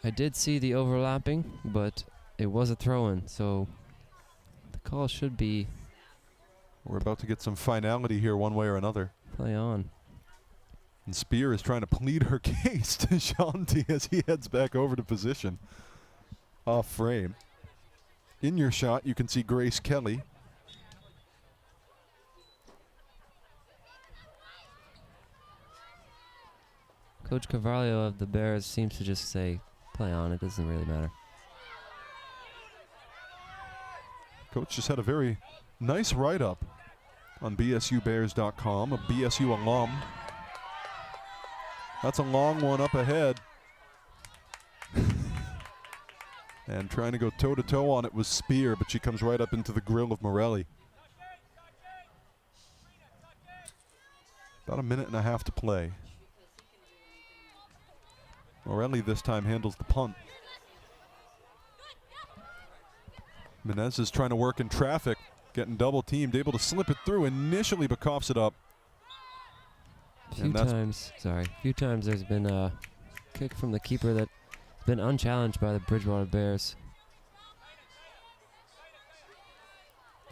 I did see the overlapping, but it was a throw-in, so the call should be We're about to get some finality here one way or another. play on. And Spear is trying to plead her case to Janti as he heads back over to position. Off frame. In your shot, you can see Grace Kelly. Coach Carvalho of the Bears seems to just say, play on, it doesn't really matter. Coach just had a very nice write-up on BSUBears.com, a BSU alum. That's a long one up ahead. And trying to go toe-to-toe on it was Spear, but she comes right up into the grill of Morelli. About a minute and a half to play. Morelli this time handles the punt. Menez is trying to work in traffic, getting double teamed, able to slip it through initially, but coughs it up. A few times there's been a kick from the keeper that's been unchallenged by the Bridgewater Bears.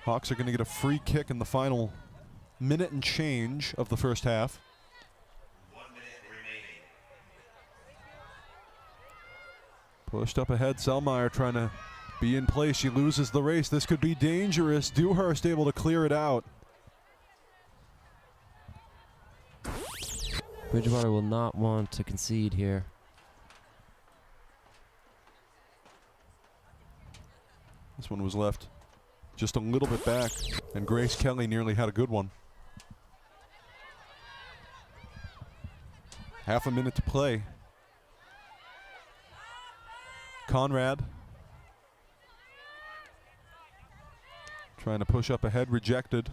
Hawks are going to get a free kick in the final minute and change of the first half. 1 minute remaining. Pushed up ahead, Selmeyer trying to be in place. She loses the race. This could be dangerous. Dewhurst able to clear it out. Bridgewater will not want to concede here. This one was left just a little bit back, and Grace Kelly nearly had a good one. Half a minute to play. Conrad trying to push up ahead, rejected.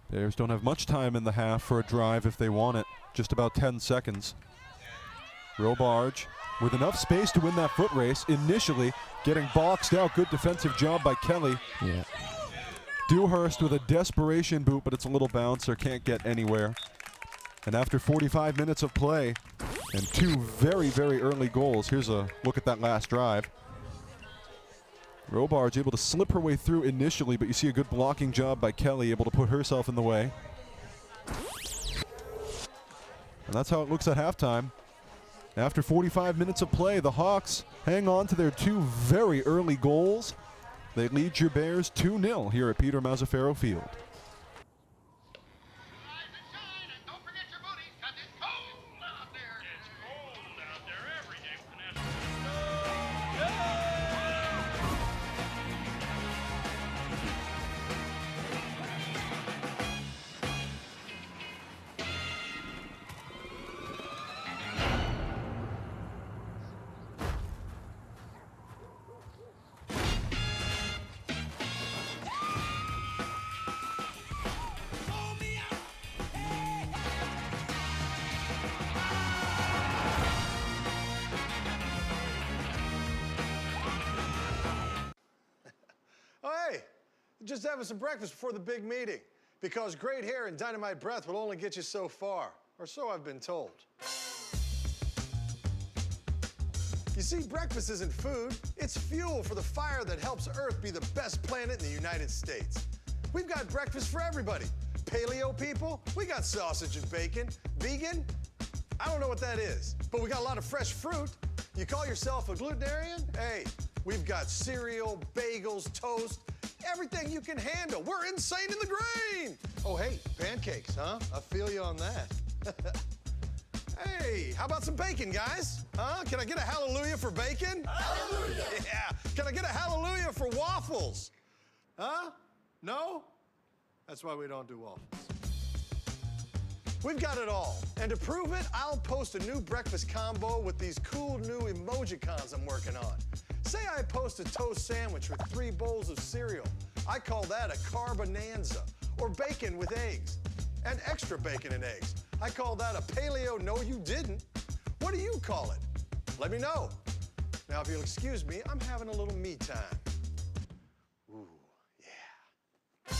Bears don't have much time in the half for a drive if they want it. Just about 10 seconds. Robarge with enough space to win that foot race. Initially getting boxed out. Good defensive job by Kelly. Yeah. Dewhurst with a desperation boot, but it's a little bouncer. Can't get anywhere. And after 45 minutes of play and two very, very early goals, here's a look at that last drive. Robarge able to slip her way through initially, but you see a good blocking job by Kelly, able to put herself in the way. And that's how it looks at halftime. After 45 minutes of play, the Hawks hang on to their two very early goals. They lead your Bears 2-0 here at Peter Mazzaferro Field. Just having some breakfast before the big meeting, because great hair and dynamite breath will only get you so far, or so I've been told. You see, breakfast isn't food, it's fuel for the fire that helps Earth be the best planet in the United States. We've got breakfast for everybody. Paleo people, we got sausage and bacon. Vegan, I don't know what that is, but we got a lot of fresh fruit. You call yourself a glutenarian? Hey, we've got cereal, bagels, toast, everything you can handle. We're insane in the grain. Oh, hey, pancakes, huh? I feel you on that. Hey, how about some bacon, guys? Huh? Can I get a hallelujah for bacon? Hallelujah! Yeah. Can I get a hallelujah for waffles? Huh? No? That's why we don't do waffles. We've got it all. And to prove it, I'll post a new breakfast combo with these cool new emojicons I'm working on. Say I post a toast sandwich with 3 bowls of cereal. I call that a carbonanza. Or bacon with eggs. And extra bacon and eggs. I call that a paleo no you didn't. What do you call it? Let me know. Now, if you'll excuse me, I'm having a little me time. Ooh, yeah.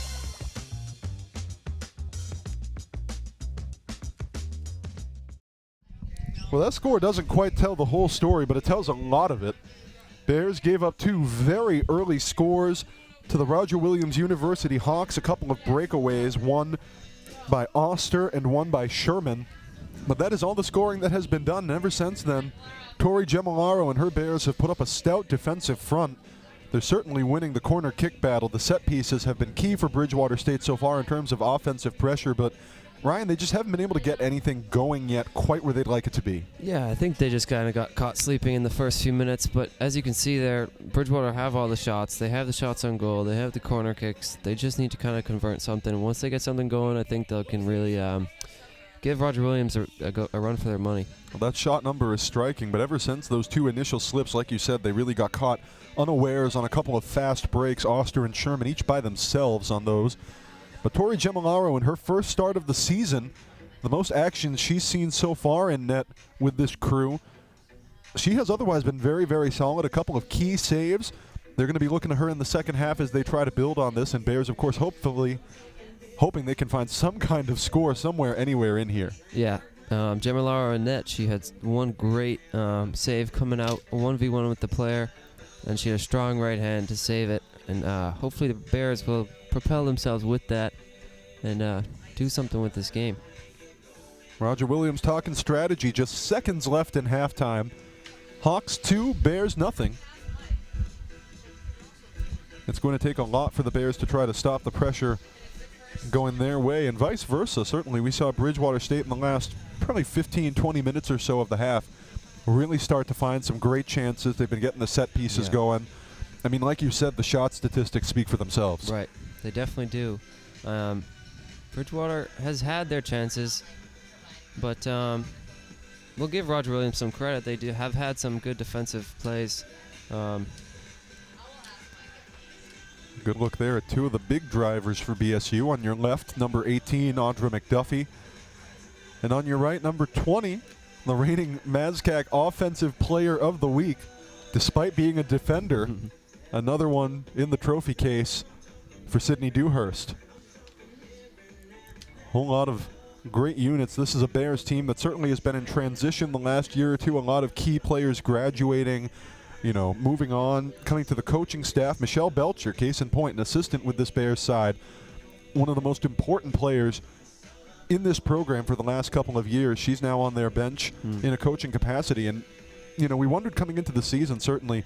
Well, that score doesn't quite tell the whole story, but it tells a lot of it. Bears gave up 2 very early scores to the Roger Williams University Hawks, a couple of breakaways, one by Oster and one by Sherman. But that is all the scoring that has been done, and ever since then, Tori Gemilaro and her Bears have put up a stout defensive front. They're certainly winning the corner kick battle. The set pieces have been key for Bridgewater State so far in terms of offensive pressure, but Ryan, they just haven't been able to get anything going yet quite where they'd like it to be. Yeah, I think they just kind of got caught sleeping in the first few minutes, but as you can see there, Bridgewater have all the shots. They have the shots on goal. They have the corner kicks. They just need to kind of convert something. And once they get something going, I think they can really give Roger Williams a run for their money. Well, that shot number is striking, but ever since those 2 initial slips, like you said, they really got caught unawares on a couple of fast breaks, Oster and Sherman, each by themselves on those. But Tori Gemilaro, in her first start of the season, the most action she's seen so far in net with this crew. She has otherwise been very, very solid. A couple of key saves. They're going to be looking to her in the second half as they try to build on this. And Bears, of course, hoping they can find some kind of score somewhere, anywhere in here. Yeah. Gemilaro in net, she had one great save coming out, a 1v1 with the player, and she had a strong right hand to save it. And hopefully the Bears will propel themselves with that and do something with this game. Roger Williams talking strategy. Just seconds left in halftime. Hawks 2, Bears nothing. It's going to take a lot for the Bears to try to stop the pressure going their way, and vice versa. Certainly, we saw Bridgewater State in the last probably 15, 20 minutes or so of the half really start to find some great chances. They've been getting the set pieces going. I mean, like you said, the shot statistics speak for themselves. Right. They definitely do. Bridgewater has had their chances, but we'll give Roger Williams some credit. They have had some good defensive plays. Good look there at two of the big drivers for BSU. On your left, number 18, Audra McDuffie. And on your right, number 20, the reigning MASCAC Offensive Player of the Week, despite being a defender. Another one in the trophy case for Sydney Dewhurst. Whole lot of great units. This is a Bears team that certainly has been in transition the last year or two. A lot of key players graduating, moving on, coming to the coaching staff. Michelle Belcher, case in point, an assistant with this Bears side, one of the most important players in this program for the last couple of years. She's now on their bench in a coaching capacity. And, we wondered coming into the season, certainly,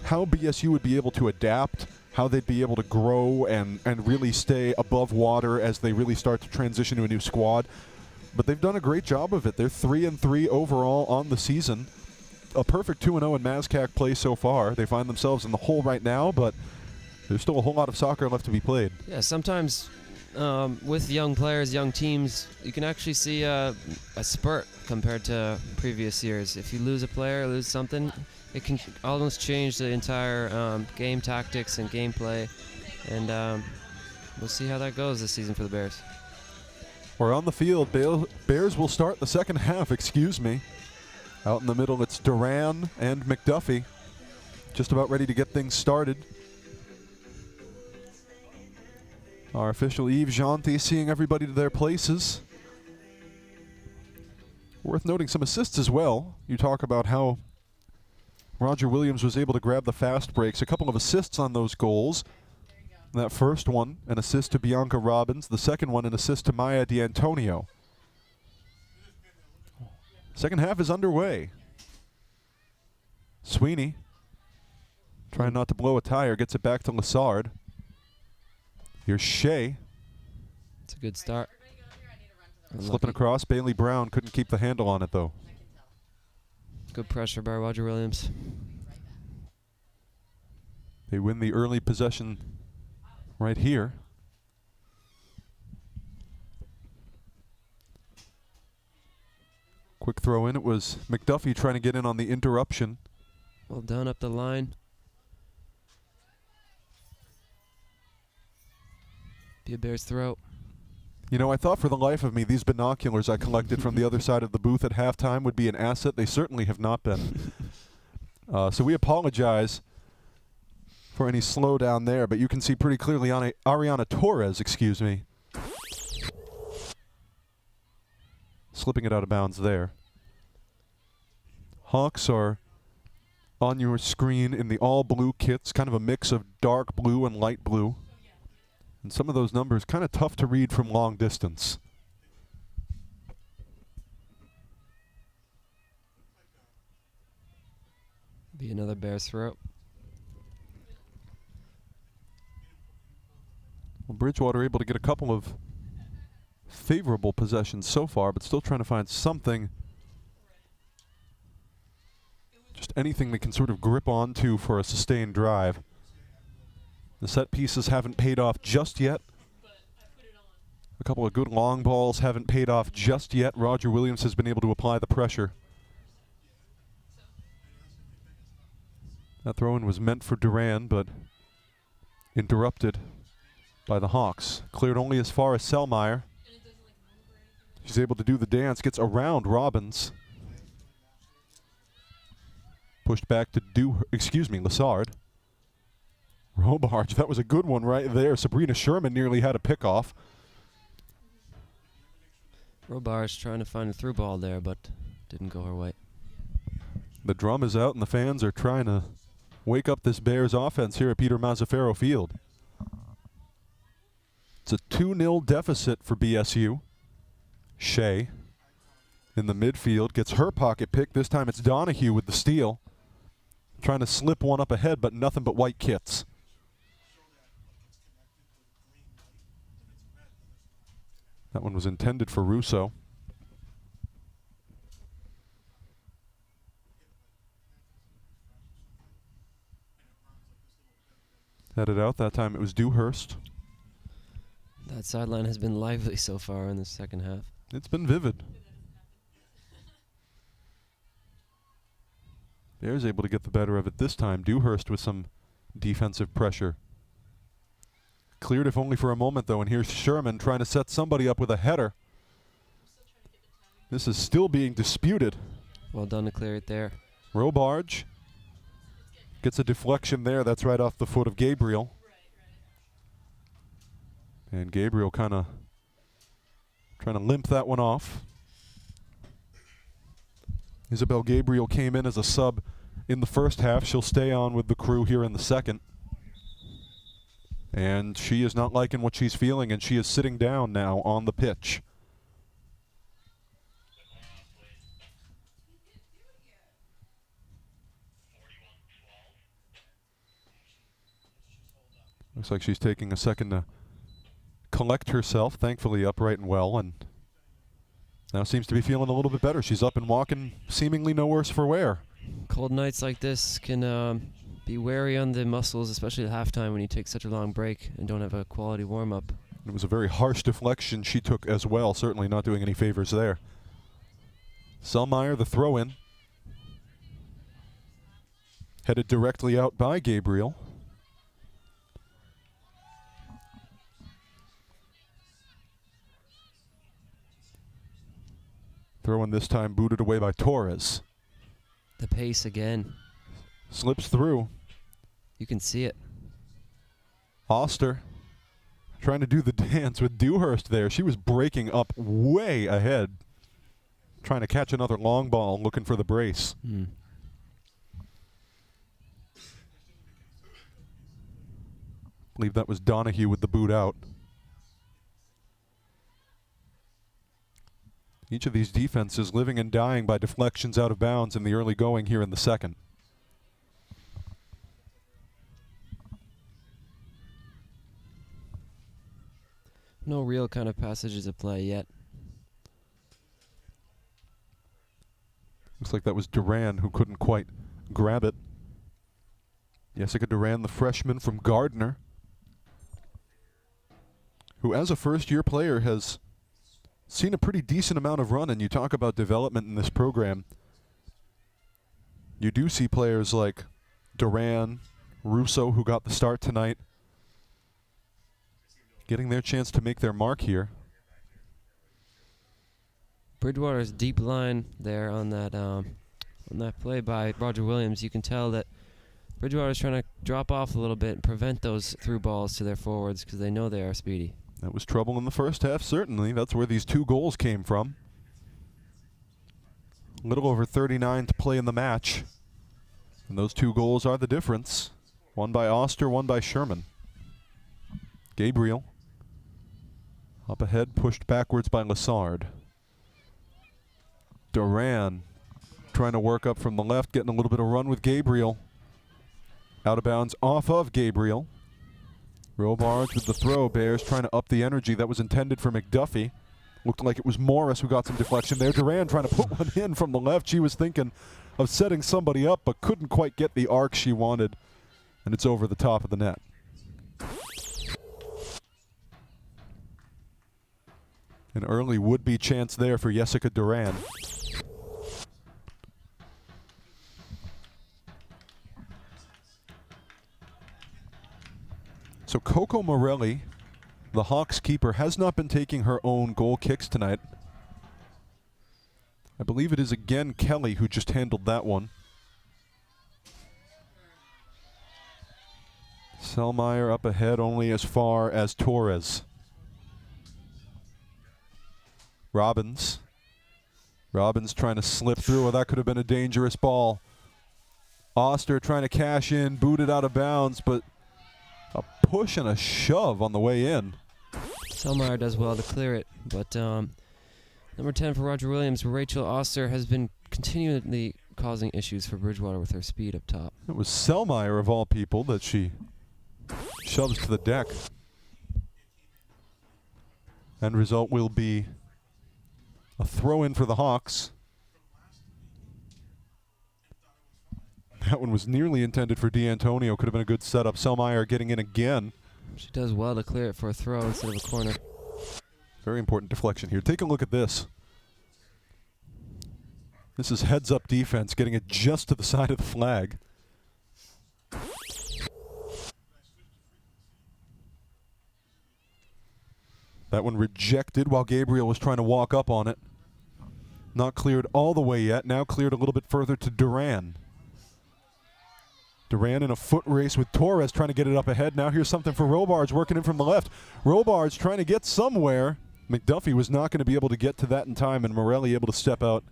how BSU would be able to adapt, how they'd be able to grow and really stay above water as they really start to transition to a new squad. But they've done a great job of it. They're 3-3 overall on the season. A perfect 2-0 in MASCAC play so far. They find themselves in the hole right now, but there's still a whole lot of soccer left to be played. Yeah, sometimes with young players, young teams, you can actually see a spurt compared to previous years. If you lose a player, lose something, it can almost change the entire game tactics and gameplay. And we'll see how that goes this season for the Bears. We're on the field. Bears will start the second half, Out in the middle, it's Duran and McDuffie. Just about ready to get things started. Our official Yves Gentil seeing everybody to their places. Worth noting some assists as well. You talk about how Roger Williams was able to grab the fast breaks. A couple of assists on those goals. That first one, an assist to Bianca Robbins. The second one, an assist to Maya D'Antonio. Second half is underway. Sweeney, trying not to blow a tire, gets it back to Lassard. Here's Shea. It's a good start. Slipping across. Bailey Brown couldn't keep the handle on it, though. Good pressure by Roger Williams. They win the early possession right here. Quick throw in. It was McDuffie trying to get in on the interruption. Well done up the line. Be a Bears throw. I thought for the life of me these binoculars I collected from the other side of the booth at halftime would be an asset. They certainly have not been. So we apologize for any slowdown there, but you can see pretty clearly Ariana Torres, slipping it out of bounds there. Hawks are on your screen in the all-blue kits, kind of a mix of dark blue and light blue. And some of those numbers kind of tough to read from long distance. Be another Bears throw. Well, Bridgewater able to get a couple of favorable possessions so far, but still trying to find something, just anything they can sort of grip onto for a sustained drive. The set pieces haven't paid off just yet. A couple of good long balls haven't paid off just yet. Roger Williams has been able to apply the pressure. That throw-in was meant for Duran, but interrupted by the Hawks. Cleared only as far as Selmeyer. She's able to do the dance, gets around Robbins. Pushed back to Lassard. Robarge, that was a good one right there. Sabrina Sherman nearly had a pickoff. Robarge trying to find a through ball there, but didn't go her way. The drum is out and the fans are trying to wake up this Bears offense here at Peter Mazzaferro Field. It's a 2-0 deficit for BSU. Shea in the midfield gets her pocket pick. This time it's Donahue with the steal. Trying to slip one up ahead, but nothing but white kits. That one was intended for Russo. Headed out. That time it was Dewhurst. That sideline has been lively so far in the second half. It's been vivid. Bears able to get the better of it this time. Dewhurst with some defensive pressure. Cleared if only for a moment, though, and here's Sherman trying to set somebody up with a header. This is still being disputed. Well done to clear it there. Robarge gets a deflection there. That's right off the foot of Gabriel. And Gabriel kind of trying to limp that one off. Isabel Gabriel came in as a sub in the first half. She'll stay on with the crew here in the second. And she is not liking what she's feeling, and she is sitting down now on the pitch. Looks like she's taking a second to collect herself, thankfully upright and well, and now seems to be feeling a little bit better. She's up and walking, seemingly no worse for wear. Cold nights like this can be wary on the muscles, especially at halftime when you take such a long break and don't have a quality warm-up. It was a very harsh deflection she took as well, certainly not doing any favors there. Selmeyer, the throw-in. Headed directly out by Gabriel. Throw-in this time booted away by Torres. The pace again. Slips through. You can see it. Oster trying to do the dance with Dewhurst there. She was breaking up way ahead. Trying to catch another long ball, looking for the brace. I believe that was Donahue with the boot out. Each of these defenses living and dying by deflections out of bounds in the early going here in the second. No real kind of passages of play yet. Looks like that was Duran who couldn't quite grab it. Jessica Duran, the freshman from Gardner, who as a first-year player has seen a pretty decent amount of run, and you talk about development in this program. You do see players like Duran, Russo, who got the start tonight, getting their chance to make their mark here. Bridgewater's deep line there on that play by Roger Williams. You can tell that Bridgewater's trying to drop off a little bit and prevent those through balls to their forwards because they know they are speedy. That was trouble in the first half, certainly. That's where these 2 goals came from. A little over 39 to play in the match. And those 2 goals are the difference. One by Oster, one by Sherman. Gabriel. Up ahead, pushed backwards by Lassard. Duran trying to work up from the left, getting a little bit of run with Gabriel. Out of bounds off of Gabriel. Robarge with the throw. Bears trying to up the energy. That was intended for McDuffie. Looked like it was Morris who got some deflection there. Duran trying to put one in from the left. She was thinking of setting somebody up, but couldn't quite get the arc she wanted. And it's over the top of the net. An early would-be chance there for Jessica Duran. So Coco Morelli, the Hawks keeper, has not been taking her own goal kicks tonight. I believe it is again Kelly who just handled that one. Selmayr up ahead only as far as Torres. Robbins. Robbins trying to slip through. Well, that could have been a dangerous ball. Oster trying to cash in, booted out of bounds, but a push and a shove on the way in. Selmayr does well to clear it, but number 10 for Roger Williams, Rachel Oster, has been continually causing issues for Bridgewater with her speed up top. It was Selmayr, of all people, that she shoves to the deck. End result will be a throw in for the Hawks. That one was nearly intended for D'Antonio. Could have been a good setup. Selmayr getting in again. She does well to clear it for a throw instead of a corner. Very important deflection here. Take a look at this. This is heads-up defense, getting it just to the side of the flag. That one rejected while Gabriel was trying to walk up on it. Not cleared all the way yet. Now cleared a little bit further to Duran. Duran in a foot race with Torres trying to get it up ahead. Now here's something for Robards working in from the left. Robards trying to get somewhere. McDuffie was not going to be able to get to that in time, and Morelli able to step out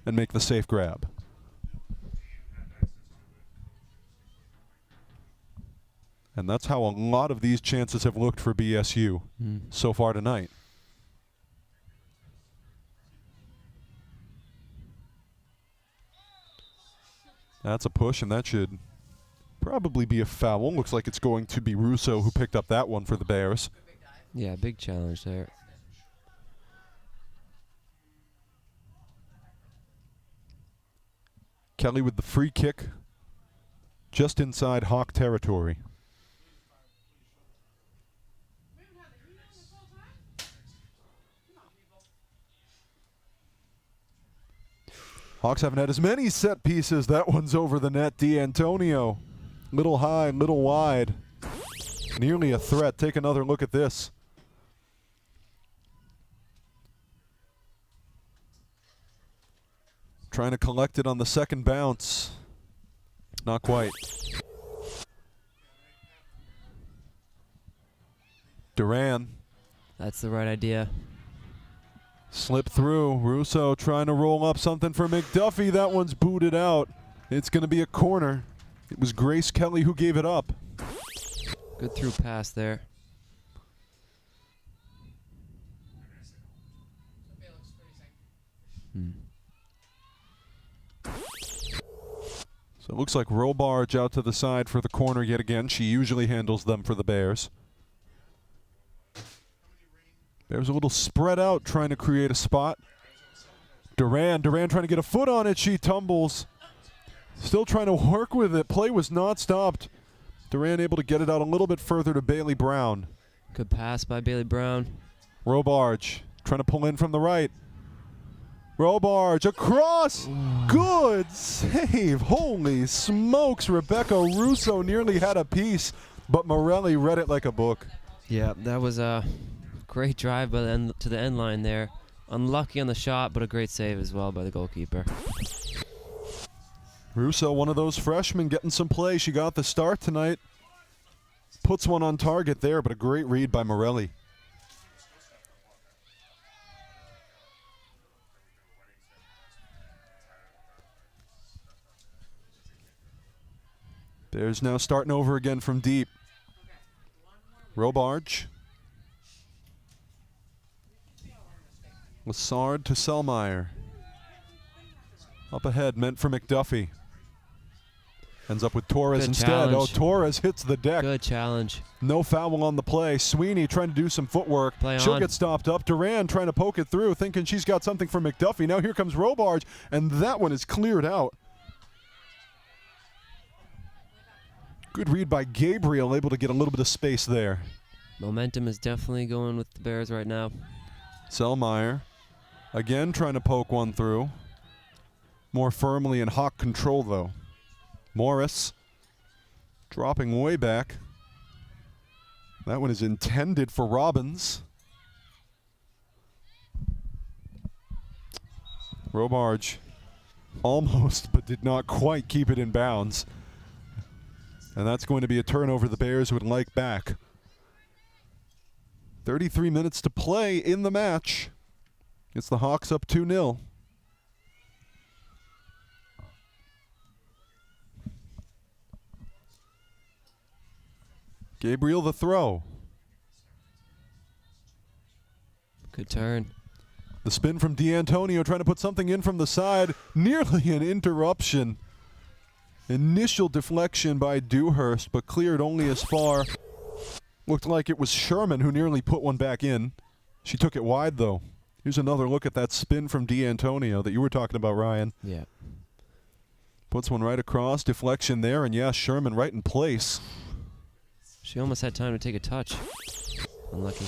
and make the safe grab. And that's how a lot of these chances have looked for BSU so far tonight. That's a push, and that should probably be a foul. Looks like it's going to be Russo who picked up that one for the Bears. Yeah, big challenge there. Kelly with the free kick just inside Hawk territory. Hawks haven't had as many set pieces. That one's over the net. D'Antonio. Little high, little wide. Nearly a threat. Take another look at this. Trying to collect it on the second bounce. Not quite. Duran. That's the right idea. Slip through. Russo trying to roll up something for McDuffie. That one's booted out. It's going to be a corner. It was Grace Kelly who gave it up. Good through pass there. So it looks like Robarge out to the side for the corner yet again. She usually handles them for the Bears. Bears a little spread out trying to create a spot. Duran trying to get a foot on it. She tumbles. Still trying to work with it. Play was not stopped. Duran able to get it out a little bit further to Bailey Brown. Good pass by Bailey Brown. Robarge trying to pull in from the right. Robarge across. Good save. Holy smokes. Rebecca Russo nearly had a piece, but Morelli read it like a book. Yeah, that was a great drive by the end, to the end line there. Unlucky on the shot, but a great save as well by the goalkeeper. Russo, one of those freshmen getting some play. She got the start tonight. Puts one on target there, but a great read by Morelli. Bears now starting over again from deep. Robarge. Lassard to Selmayr. Up ahead, meant for McDuffie. Ends up with Torres Good instead. challenge. Oh, Torres hits the deck. Good challenge. No foul on the play. Sweeney trying to do some footwork. She'll get stopped up. Duran trying to poke it through, thinking she's got something for McDuffie. Now here comes Robarge, and that one is cleared out. Good read by Gabriel, able to get a little bit of space there. Momentum is definitely going with the Bears right now. Selmayr, again trying to poke one through. More firmly in Hawk control, though. Morris dropping way back. That one is intended for Robbins. Robarge almost, but did not quite keep it in bounds. And that's going to be a turnover the Bears would like back. 33 minutes to play in the match. It's the Hawks up 2-0. Gabriel the throw. Good turn. The spin from D'Antonio trying to put something in from the side. Nearly an interruption. Initial deflection by Dewhurst, but cleared only as far. Looked like it was Sherman who nearly put one back in. She took it wide, though. Here's another look at that spin from D'Antonio that you were talking about, Ryan. Yeah. Puts one right across. Deflection there, and yeah, Sherman right in place. She almost had time to take a touch. Unlucky.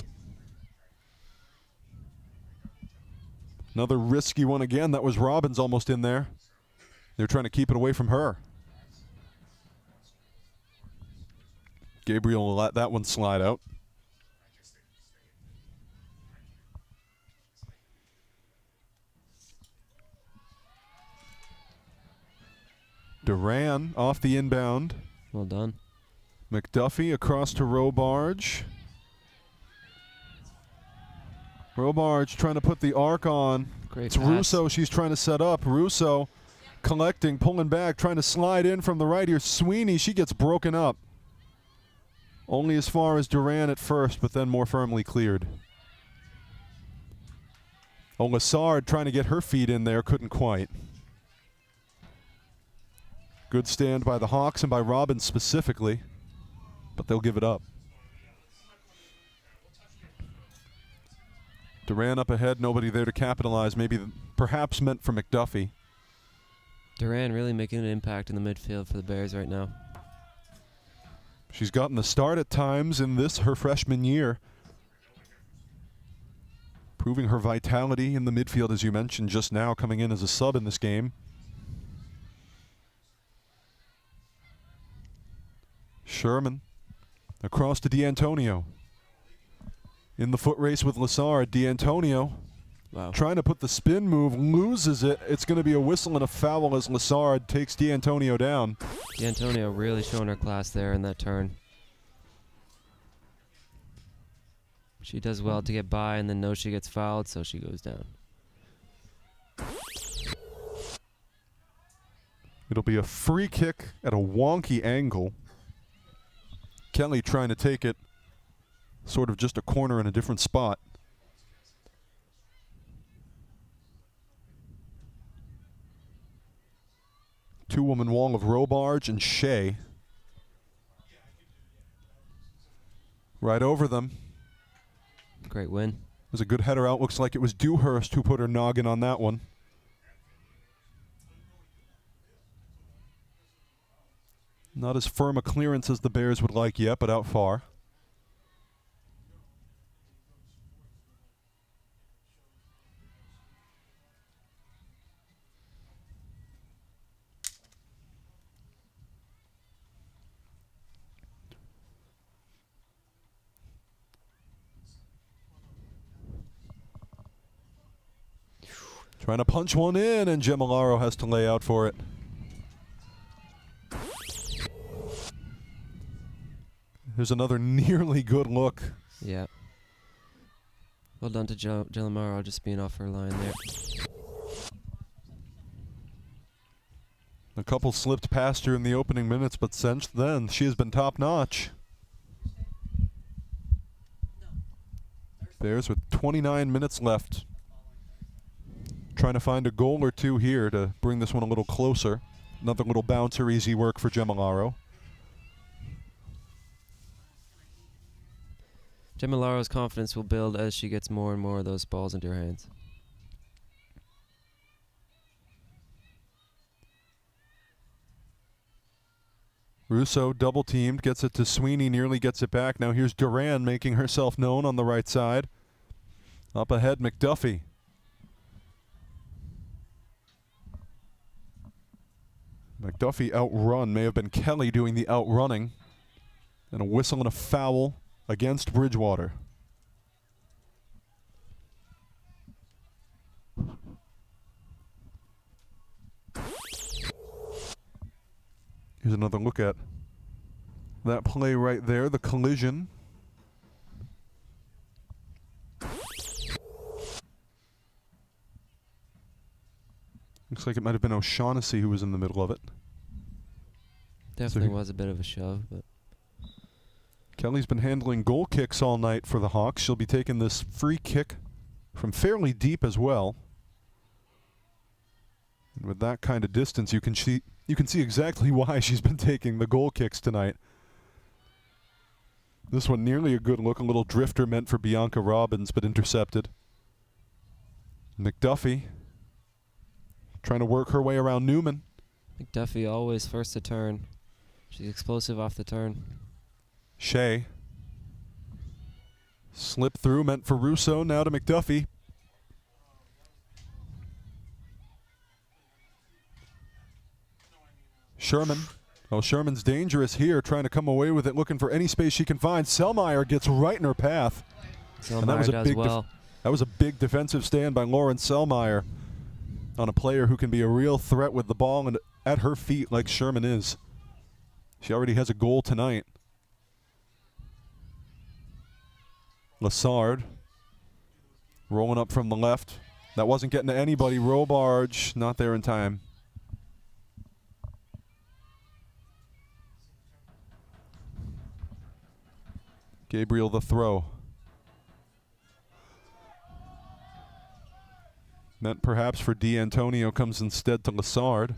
Another risky one again. That was Robbins almost in there. They're trying to keep it away from her. Gabriel will let that one slide out. Duran off the inbound. Well done. McDuffie across to Robarge. Robarge trying to put the arc on. Great It's pass. Russo she's trying to set up. Russo collecting, pulling back, trying to slide in from the right here. Sweeney, she gets broken up. Only as far as Duran at first, but then more firmly cleared. Oh, Lassard trying to get her feet in there, couldn't quite. Good stand by the Hawks and by Robbins specifically, but they'll give it up. Duran up ahead, nobody there to capitalize, maybe perhaps meant for McDuffie. Duran really making an impact in the midfield for the Bears right now. She's gotten the start at times in this, her freshman year. Proving her vitality in the midfield, as you mentioned just now, coming in as a sub in this game. Sherman across to D'Antonio. In the foot race with Lassard, D'Antonio Wow. trying to put the spin move, loses it. It's going to be a whistle and a foul as Lassard takes D'Antonio down. D'Antonio really showing her class there in that turn. She does well to get by and then knows she gets fouled, so she goes down. It'll be a free kick at a wonky angle. Kelly trying to take it sort of just a corner in a different spot. Two-woman wall of Robarge and Shea. Right over them. Great win. It was a good header out. Looks like it was Dewhurst who put her noggin on that one. Not as firm a clearance as the Bears would like yet, but out far. Trying to punch one in, and Gemilaro has to lay out for it. There's another nearly good look. Yeah. Well done to Gemilaro just being off her line there. A couple slipped past her in the opening minutes, but since then, she has been top-notch. Bears with 29 minutes left. Trying to find a goal or two here to bring this one a little closer. Another little bouncer, easy work for Gemilaro. Gemilaro's confidence will build as she gets more and more of those balls into her hands. Russo double-teamed, gets it to Sweeney, nearly gets it back. Now here's Duran making herself known on the right side. Up ahead, McDuffie. McDuffie outrun. May have been Kelly doing the outrunning. And a whistle and a foul against Bridgewater. Here's another look at that play right there, the collision. Looks like it might have been O'Shaughnessy who was in the middle of it. Definitely was a bit of a shove, but Kelly's been handling goal kicks all night for the Hawks. She'll be taking this free kick from fairly deep as well. And with that kind of distance, you can see exactly why she's been taking the goal kicks tonight. This one nearly a good look, a little drifter meant for Bianca Robbins, but intercepted. McDuffie trying to work her way around Newman. McDuffie always first to turn. She's explosive off the turn. Shea. Slip through, meant for Russo, now to McDuffie. Sherman. Oh, Sherman's dangerous here, trying to come away with it, looking for any space she can find. Selmayr gets right in her path. Selmayr does well. That was a big defensive stand by Lauren Selmayr on a player who can be a real threat with the ball and at her feet like Sherman is. She already has a goal tonight. Lassard rolling up from the left. That wasn't getting to anybody. Robarge not there in time. Gabriel the throw. Meant perhaps for D'Antonio, comes instead to Lassard.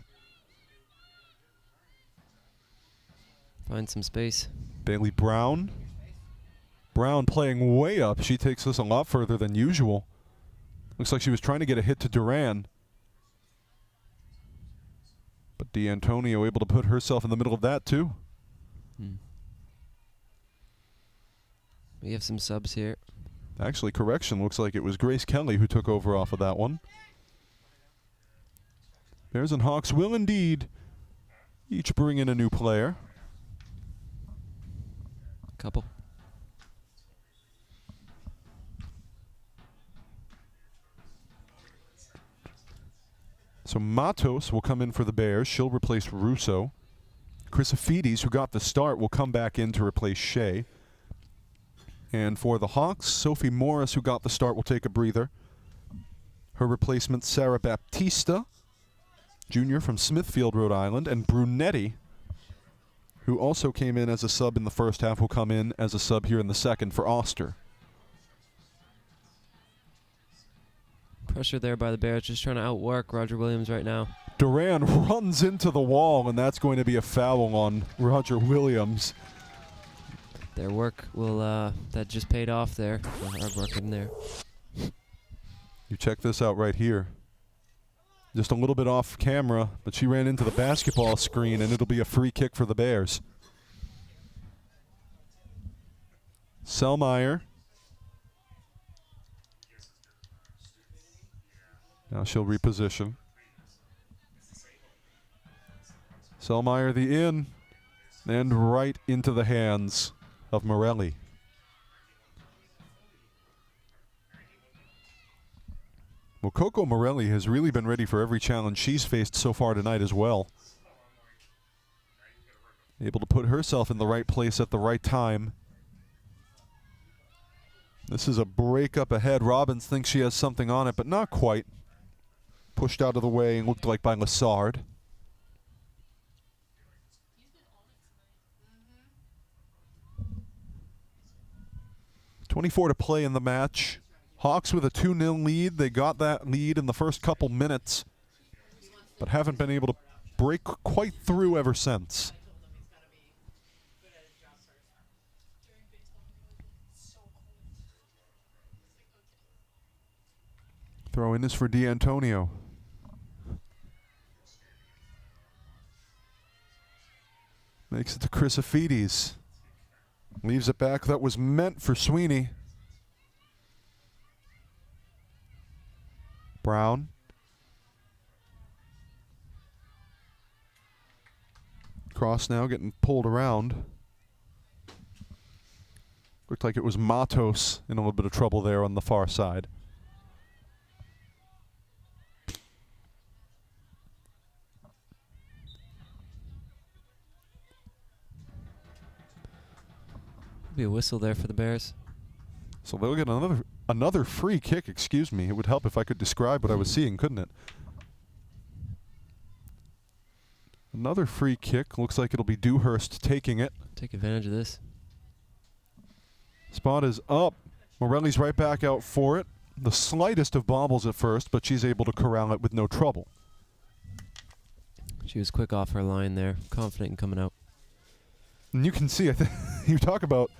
Find some space. Bailey Brown. Brown playing way up. She takes this a lot further than usual. Looks like she was trying to get a hit to Duran. But D'Antonio able to put herself in the middle of that too. We have some subs here. Actually, correction, looks like it was Grace Kelly who took over off of that one. Bears and Hawks will indeed each bring in a new player. Couple. So Matos will come in for the Bears. She'll replace Russo. Chrysofides, who got the start, will come back in to replace Shea. And for the Hawks, Sophie Morris, who got the start, will take a breather. Her replacement, Sarah Baptista, junior from Smithfield, Rhode Island. And Brunetti, who also came in as a sub in the first half, will come in as a sub here in the second for Oster. Pressure there by the Bears, just trying to outwork Roger Williams right now. Duran runs into the wall, and that's going to be a foul on Roger Williams. Their work will, that just paid off there. The hard work in there. You check this out right here. Just a little bit off camera, but she ran into the basketball screen, and it'll be a free kick for the Bears. Selmayr. Now she'll reposition. Selmayr the in, and right into the hands of Morelli. Well, Coco Morelli has really been ready for every challenge she's faced so far tonight as well. Able to put herself in the right place at the right time. This is a break up ahead. Robbins thinks she has something on it, but not quite. Pushed out of the way and looked like by Lassard. .24 to play in the match. Hawks with a 2-0 lead. They got that lead in the first couple minutes, but haven't been able to break quite through ever since. Throw in is for D'Antonio. Makes it to Chrysofides. Leaves it back. That was meant for Sweeney. Brown. Cross now getting pulled around. Looked like it was Matos in a little bit of trouble there on the far side. Be a whistle there for the Bears. So they'll get another free kick, excuse me. It would help if I could describe what I was seeing, couldn't it? Another free kick. Looks like it'll be Dewhurst taking it. Take advantage of this. Spot is up. Morelli's right back out for it. The slightest of bobbles at first, but she's able to corral it with no trouble. She was quick off her line there, confident in coming out. And you can see, I think, you talk about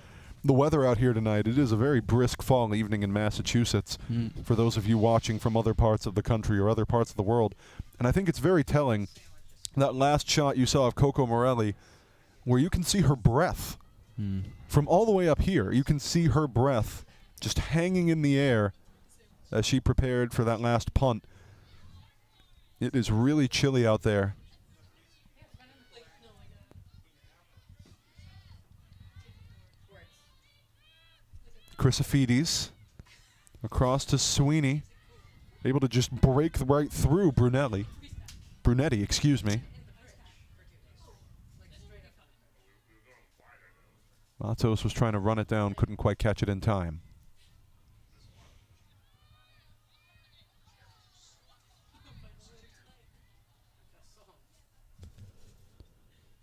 the weather out here tonight. It is a very brisk fall evening in Massachusetts for those of you watching from other parts of the country or other parts of the world. And I think it's very telling, that last shot you saw of Coco Morelli, where you can see her breath. From all the way up here, you can see her breath just hanging in the air as she prepared for that last punt. It is really chilly out there. Chrysophides across to Sweeney, able to just break right through Brunetti, excuse me. Matos was trying to run it down, couldn't quite catch it in time.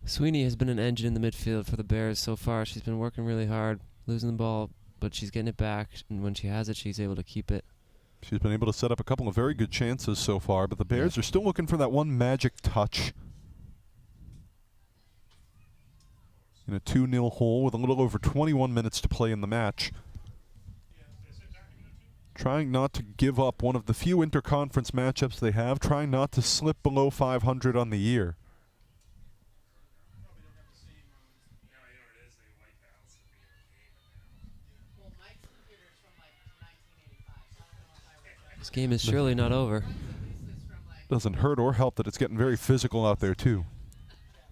Sweeney has been an engine in the midfield for the Bears so far. She's been working really hard, losing the ball, but she's getting it back, and when she has it, she's able to keep it. She's been able to set up a couple of very good chances so far, but the Bears are still looking for that one magic touch. In a 2-0 hole with a little over 21 minutes to play in the match. Trying not to give up one of the few interconference matchups they have, trying not to slip below 500 on the year. This game is surely not over. Doesn't hurt or help that it's getting very physical out there too.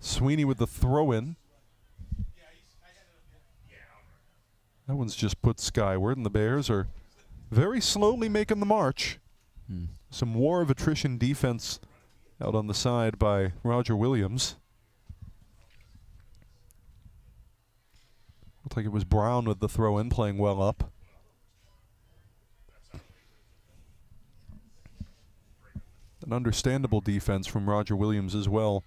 Sweeney with the throw-in. That one's just put skyward, and the Bears are very slowly making the march. Some war of attrition defense out on the side by Roger Williams. Looked like it was Brown with the throw-in, playing well up. An understandable defense from Roger Williams as well.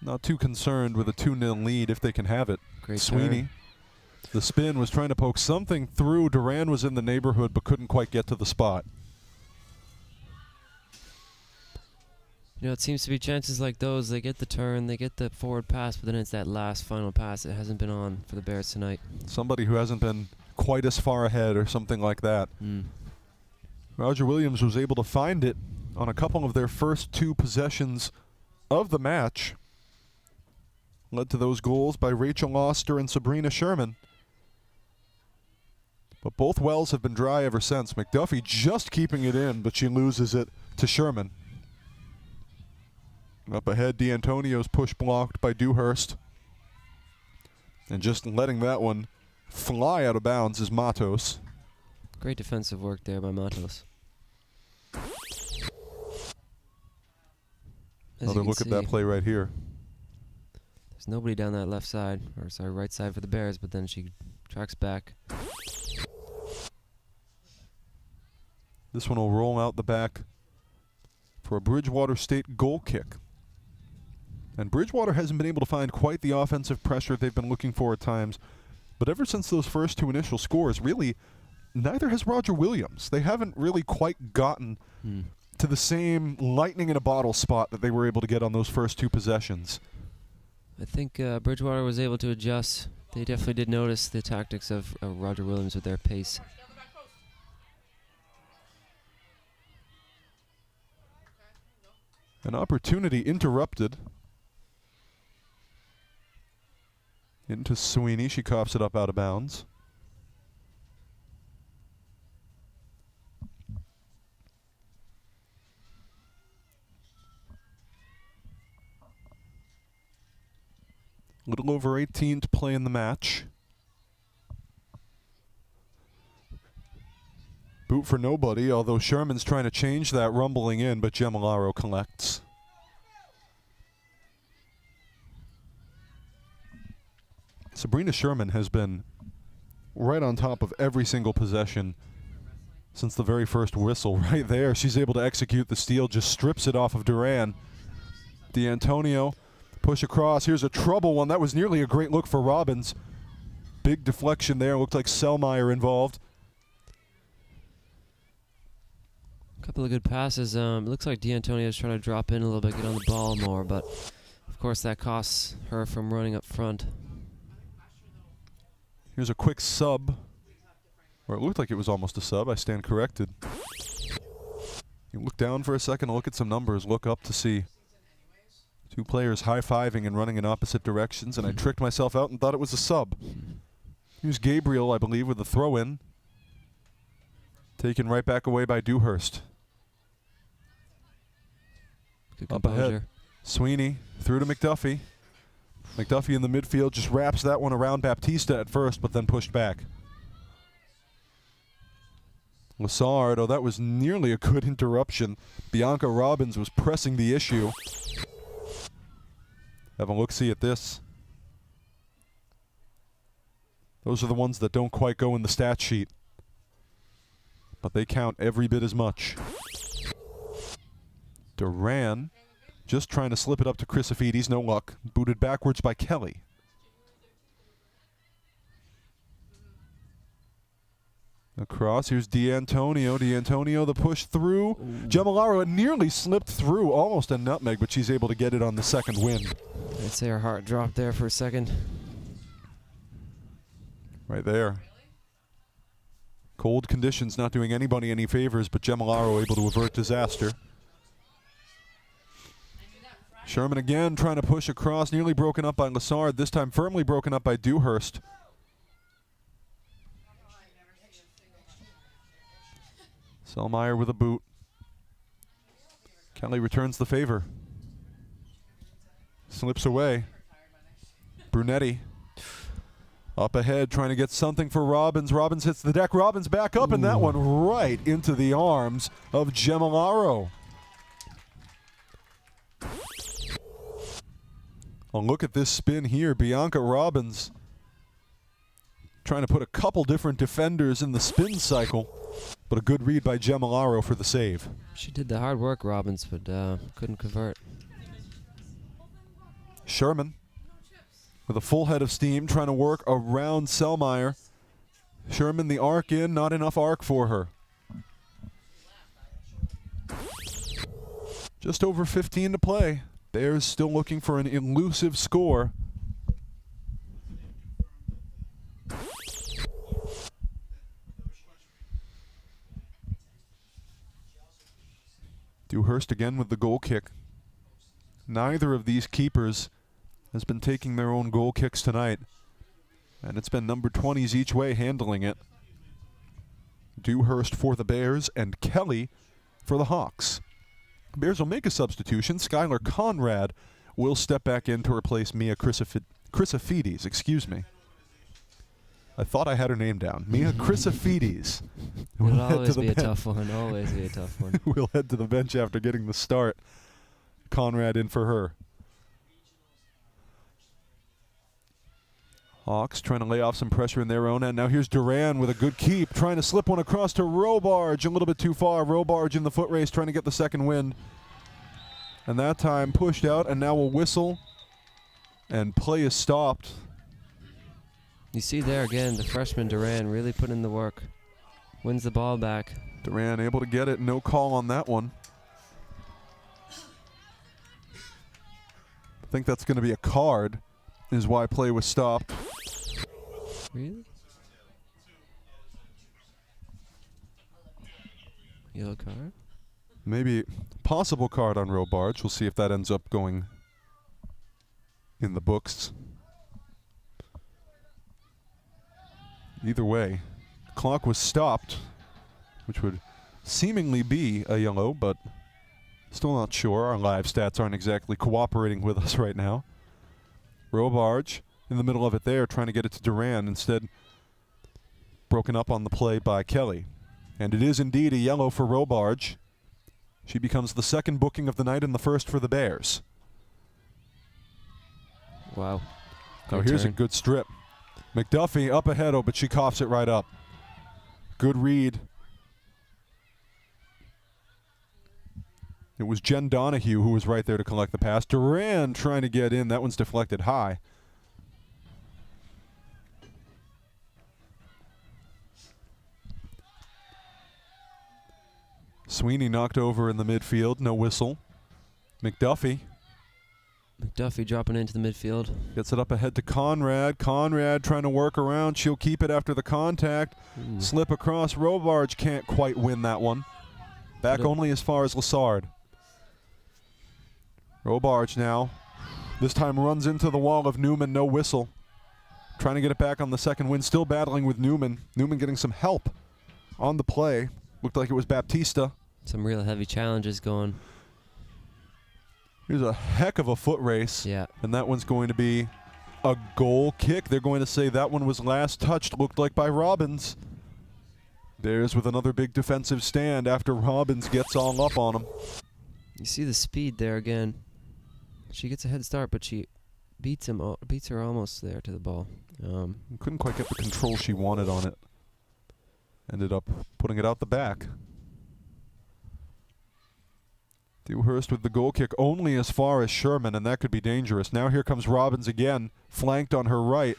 Not too concerned with a 2-0 lead if they can have it. Great Sweeney. turn. The spin was trying to poke something through. Duran was in the neighborhood but couldn't quite get to the spot. You know, it seems to be chances like those. They get the turn, they get the forward pass, but then it's that last final pass that hasn't been on for the Bears tonight. Somebody who hasn't been quite as far ahead or something like that. Roger Williams was able to find it on a couple of their first two possessions of the match. Led to those goals by Rachel Oster and Sabrina Sherman. But both wells have been dry ever since. McDuffie just keeping it in, but she loses it to Sherman. Up ahead, D'Antonio's push blocked by Dewhurst. And just letting that one fly out of bounds is Matos. Great defensive work there by Matos. Another look at that play right here. There's nobody down that left side, or sorry, right side for the Bears, but then she tracks back. This one will roll out the back for a Bridgewater State goal kick. And Bridgewater hasn't been able to find quite the offensive pressure they've been looking for at times. But ever since those first two initial scores, really, neither has Roger Williams. They haven't really quite gotten to the same lightning in a bottle spot that they were able to get on those first two possessions. I think Bridgewater was able to adjust. They definitely did notice the tactics of Roger Williams with their pace. An opportunity interrupted. Into Sweeney. She coughs it up out of bounds. A little over 18 to play in the match. Boot for nobody, although Sherman's trying to change that, rumbling in, but Gemilaro collects. Sabrina Sherman has been right on top of every single possession since the very first whistle. Right there, she's able to execute the steal, just strips it off of Duran. D'Antonio, push across. Here's a trouble one. That was nearly a great look for Robbins. Big deflection there. Looked like Selmayr involved. Couple of good passes. It looks like D'Antonio's trying to drop in a little bit, get on the ball more, but of course that costs her from running up front. Here's a quick sub, or it looked like it was almost a sub. I stand corrected. You look down for a second, look at some numbers, look up to see two players high-fiving and running in opposite directions, and I tricked myself out and thought it was a sub. Here's Gabriel, I believe, with a throw-in. Taken right back away by Dewhurst. Good Up ahead, composure. Sweeney through to McDuffie. McDuffie in the midfield just wraps that one around Baptista at first, but then pushed back. Lassard, oh, that was nearly a good interruption. Bianca Robbins was pressing the issue. Have a look-see at this. Those are the ones that don't quite go in the stat sheet, but they count every bit as much. Duran just trying to slip it up to Chrysophides, no luck. Booted backwards by Kelly. Across, here's D'Antonio. D'Antonio, the push through. Gemilaro nearly slipped through, almost a nutmeg, but she's able to get it on the second wind. I'd say her heart dropped there for a second. Right there. Cold conditions not doing anybody any favors, but Gemilaro able to avert disaster. Sherman again trying to push across, nearly broken up by Lassard, this time firmly broken up by Dewhurst. Selmayr with a boot. Kelly returns the favor. Slips away. Brunetti up ahead trying to get something for Robbins. Robbins hits the deck. Robbins back up, and that one right into the arms of Gemilaro. Oh, look at this spin here. Bianca Robbins trying to put a couple different defenders in the spin cycle, but a good read by Gemilaro for the save. She did the hard work, Robbins, but couldn't convert. Sherman with a full head of steam trying to work around Selmayr. Sherman the arc in, not enough arc for her. Just over 15 to play. Bears still looking for an elusive score. Dewhurst again with the goal kick. Neither of these keepers has been taking their own goal kicks tonight, and it's been number 20s each way handling it. Dewhurst for the Bears and Kelly for the Hawks. Bears will make a substitution. Skylar Conrad will step back in to replace Mia Chrysophides. Excuse me. I thought I had her name down. Mia Chrysophides. It'll always be a tough one. Always be a tough one. We'll head to the bench after getting the start. Conrad in for her. Hawks trying to lay off some pressure in their own end. Now here's Duran with a good keep, trying to slip one across to Robarge. A little bit too far. Robarge in the foot race trying to get the second wind. And that time pushed out, and now a whistle. And play is stopped. You see there again, the freshman Duran really put in the work. Wins the ball back. Duran able to get it. No call on that one. I think that's going to be a card, is why play was stopped. Really? Yellow card? Maybe possible card on Robarge. We'll see if that ends up going in the books. Either way, clock was stopped, which would seemingly be a yellow, but still not sure. Our live stats aren't exactly cooperating with us right now. Robarge in the middle of it there, trying to get it to Duran. Instead, broken up on the play by Kelly. And it is indeed a yellow for Robarge. She becomes the second booking of the night and the first for the Bears. Wow. Oh, here's a good strip. McDuffie up ahead, but she coughs it right up. Good read. It was Jen Donahue who was right there to collect the pass. Duran trying to get in. That one's deflected high. Sweeney knocked over in the midfield. No whistle. McDuffie dropping into the midfield. gets it up ahead to Conrad. Conrad trying to work around. She'll keep it after the contact. Slip across. Robarge can't quite win that one. Back only as far as Lassard. Robarge now. This time runs into the wall of Newman. No whistle. Trying to get it back on the second win. Still battling with Newman. Newman getting some help on the play. Looked like it was Baptista. Some real heavy challenges going. Here's a heck of a foot race. Yeah. And that one's going to be a goal kick. They're going to say that one was last touched, looked like by Robbins. Bears with another big defensive stand after Robbins gets all up on him. You see the speed there again. She gets a head start, but she beats her almost there to the ball. Couldn't quite get the control she wanted on it. Ended up putting it out the back. Dewhurst with the goal kick only as far as Sherman, and that could be dangerous. Now here comes Robbins again, flanked on her right.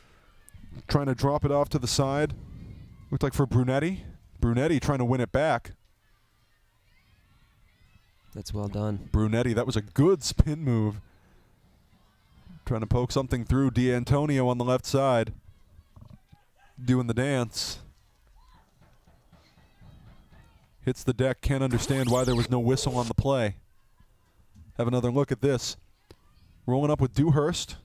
Trying to drop it off to the side. Looked like for Brunetti. Brunetti trying to win it back. That's well done. Brunetti, that was a good spin move. Trying to poke something through. D'Antonio on the left side. Doing the dance. Hits the deck, can't understand why there was no whistle on the play. Have another look at this. Rolling up with Dewhurst.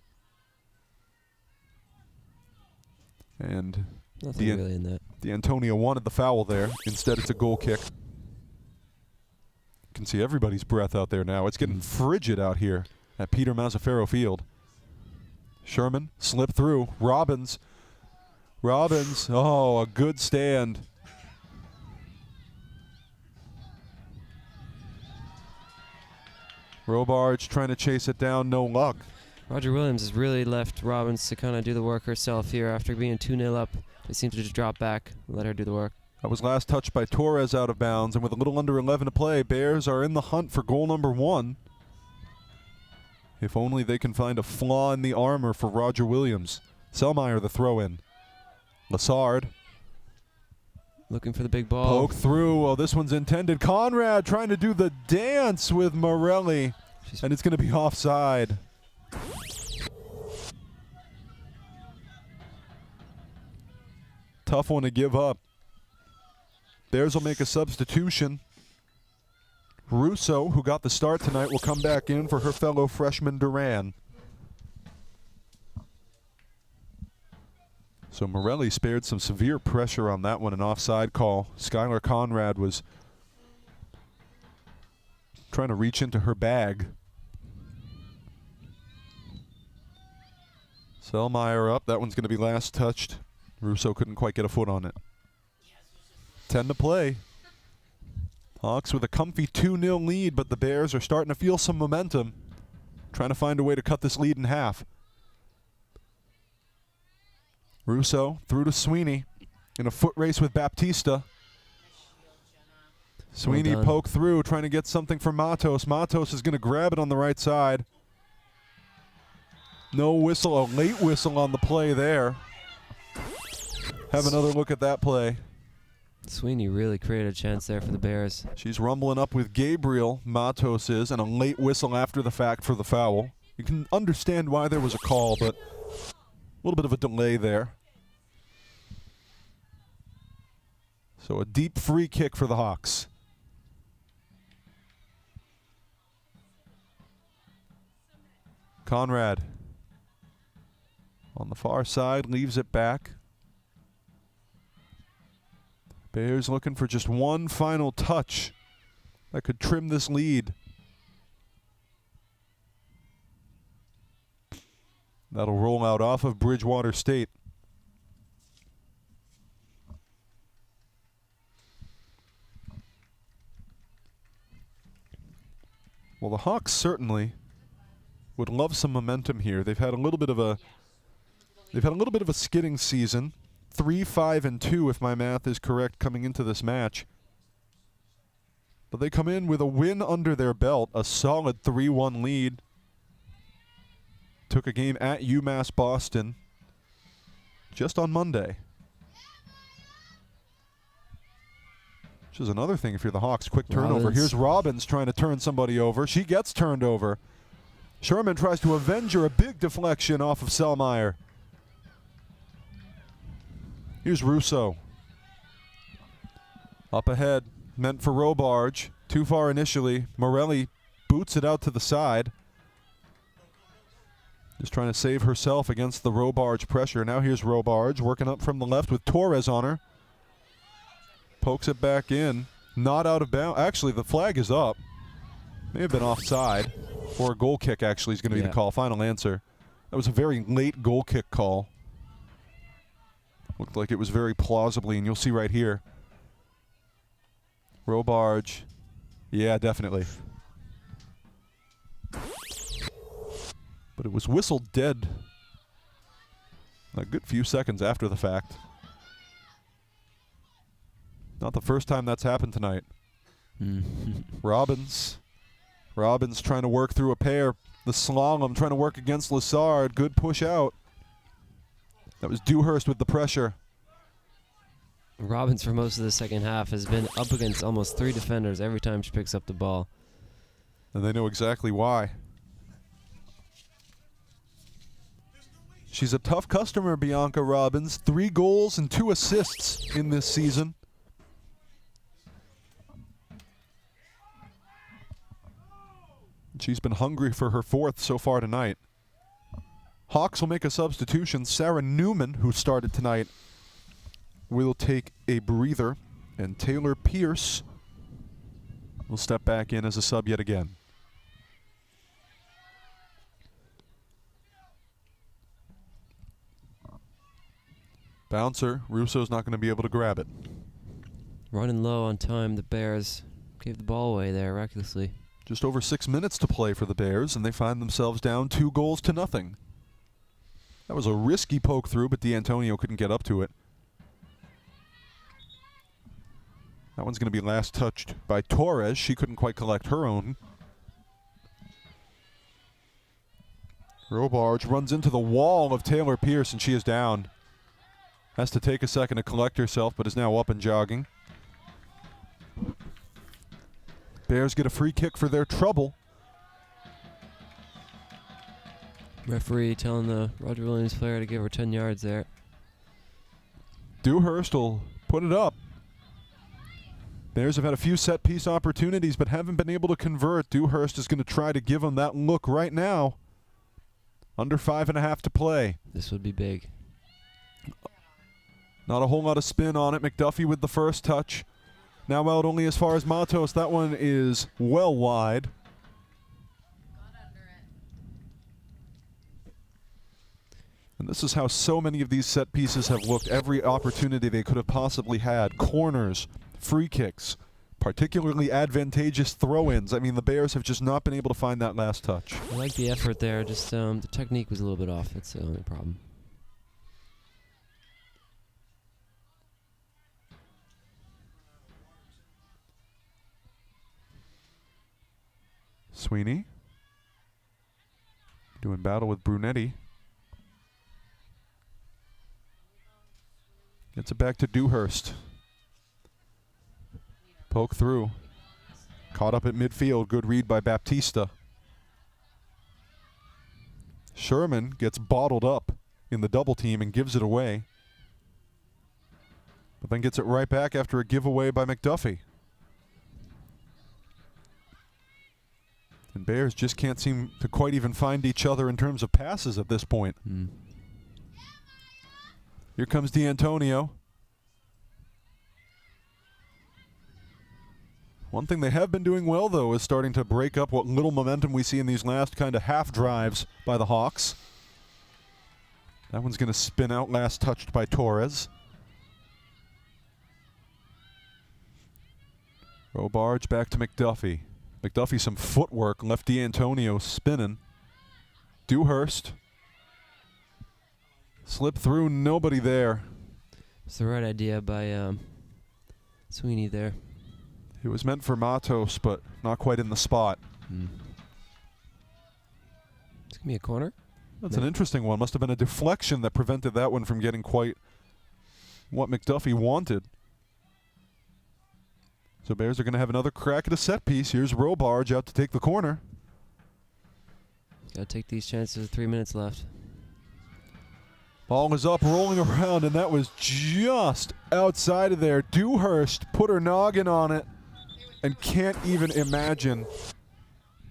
And Nothing really in that. D'Antonio wanted the foul there. Instead, it's a goal kick. You can see everybody's breath out there now. It's getting frigid out here at Peter Mazzaferro Field. Sherman slipped through. Robbins. Oh, a good stand. Robarge trying to chase it down, no luck. Roger Williams has really left Robbins to kind of do the work herself here. After being 2-0 up, they seem to just drop back and let her do the work. That was last touched by Torres out of bounds, and with a little under 11 to play, Bears are in the hunt for goal number 1. If only they can find a flaw in the armor for Roger Williams. Selmeyer the throw-in. Lassard. Looking for the big ball. Poke through. Oh, this one's intended. Conrad trying to do the dance with Morelli. And it's going to be offside. Tough one to give up. Bears will make a substitution. Russo, who got the start tonight, will come back in for her fellow freshman Duran. So Morelli spared some severe pressure on that one, an offside call. Skylar Conrad was trying to reach into her bag. Selmeyer up. That one's going to be last touched. Russo couldn't quite get a foot on it. 10 to play. Hawks with a comfy 2-0 lead, but the Bears are starting to feel some momentum. Trying to find a way to cut this lead in half. Russo through to Sweeney in a foot race with Baptista. Sweeney poke through, trying to get something from Matos. Matos is going to grab it on the right side. No whistle, a late whistle on the play there. Have another look at that play. Sweeney really created a chance there for the Bears. She's rumbling up with Gabriel, Matos is, and a late whistle after the fact for the foul. You can understand why there was a call, but a little bit of a delay there. So a deep free kick for the Hawks. Conrad on the far side, leaves it back. Bears looking for just one final touch that could trim this lead. That'll roll out off of Bridgewater State. Well, the Hawks certainly would love some momentum here. They've had a little bit of a They've had a little bit of a skidding season. 3-5-2, if my math is correct, coming into this match. But they come in with a win under their belt, a solid 3-1 lead. Took a game at UMass Boston just on Monday. Which is another thing if you're the Hawks. Quick turnover. Robbins. Here's Robbins trying to turn somebody over. She gets turned over. Sherman tries to avenge her. A big deflection off of Selmayr. Here's Russo. Up ahead. Meant for Robarge. Too far initially. Morelli boots it out to the side. Just trying to save herself against the Robarge pressure. Now here's Robarge working up from the left with Torres on her. Pokes it back in. Not out of bounds. Actually, the flag is up. May have been offside. Or a goal kick, actually, is going to be the call. Final answer. That was a very late goal kick call. Looked like it was very plausibly, and you'll see right here. Robarge. Yeah, definitely. But it was whistled dead a good few seconds after the fact. Not the first time that's happened tonight. Robbins trying to work through a pair. The slalom trying to work against Lassard. Good push out. That was Dewhurst with the pressure. Robbins, for most of the second half, has been up against almost 3 defenders every time she picks up the ball. And they know exactly why. She's a tough customer, Bianca Robbins. 3 goals and 2 assists in this season. She's been hungry for her 4th so far tonight. Hawks will make a substitution. Sarah Newman, who started tonight, will take a breather. And Taylor Pierce will step back in as a sub yet again. Bouncer. Russo's not going to be able to grab it. Running low on time, the Bears gave the ball away there recklessly. Just over 6 minutes to play for the Bears, and they find themselves down 2-0. That was a risky poke through, but D'Antonio couldn't get up to it. That one's going to be last touched by Torres. She couldn't quite collect her own. Robarge runs into the wall of Taylor Pierce, and she is down. Has to take a second to collect herself, but is now up and jogging. Bears get a free kick for their trouble. Referee telling the Roger Williams player to give her 10 yards there. Dewhurst will put it up. Bears have had a few set-piece opportunities but haven't been able to convert. Dewhurst is going to try to give them that look right now. Under 5.5 to play. This would be big. Not a whole lot of spin on it. McDuffie with the first touch. Now out only as far as Matos. That one is well wide. And this is how so many of these set pieces have looked. Every opportunity they could have possibly had. Corners, free kicks, particularly advantageous throw-ins. I mean, the Bears have just not been able to find that last touch. I like the effort there. Just the technique was a little bit off. That's the only problem. Sweeney doing battle with Brunetti. Gets it back to Dewhurst. Poke through. Caught up at midfield. Good read by Baptista. Sherman gets bottled up in the double team and gives it away. But then gets it right back after a giveaway by McDuffie. And Bears just can't seem to quite even find each other in terms of passes at this point. Here comes D'Antonio. One thing they have been doing well, though, is starting to break up what little momentum we see in these last kind of half drives by the Hawks. That one's going to spin out, last touched by Torres. Robarge back to McDuffie. McDuffie some footwork, left D'Antonio spinning. Dewhurst. Slip through, nobody there. It's the right idea by Sweeney there. It was meant for Matos, but not quite in the spot. It's going to be a corner. That's an interesting one. Must have been a deflection that prevented that one from getting quite what McDuffie wanted. So Bears are going to have another crack at a set piece. Here's Robarge out to take the corner. Got to take these chances with 3 minutes left. Ball is up, rolling around, and that was just outside of there. Dewhurst put her noggin on it and can't even imagine.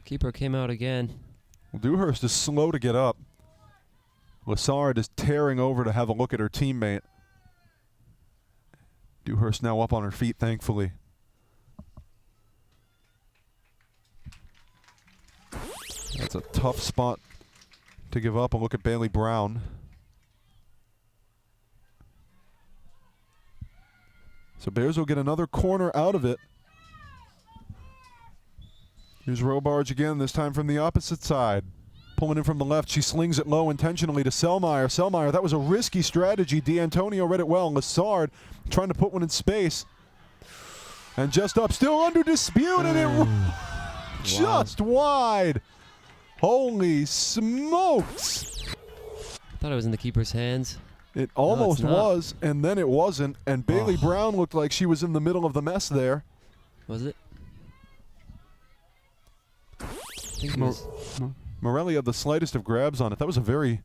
Keeper came out again. Well, Dewhurst is slow to get up. Lassard is tearing over to have a look at her teammate. Dewhurst now up on her feet, thankfully. That's a tough spot to give up. A look at Bailey Brown. So Bears will get another corner out of it. Here's Robarge again, this time from the opposite side. Pulling in from the left, she slings it low intentionally to Selmayr. Selmayr, that was a risky strategy. D'Antonio read it well. Lassard trying to put one in space. And just up, still under dispute, and it just wide. Holy smokes. I thought it was in the keeper's hands. It almost not. was, and then it wasn't. And Bailey Brown looked like she was in the middle of the mess there. Was it? I think it was. Morelli had the slightest of grabs on it. That was a very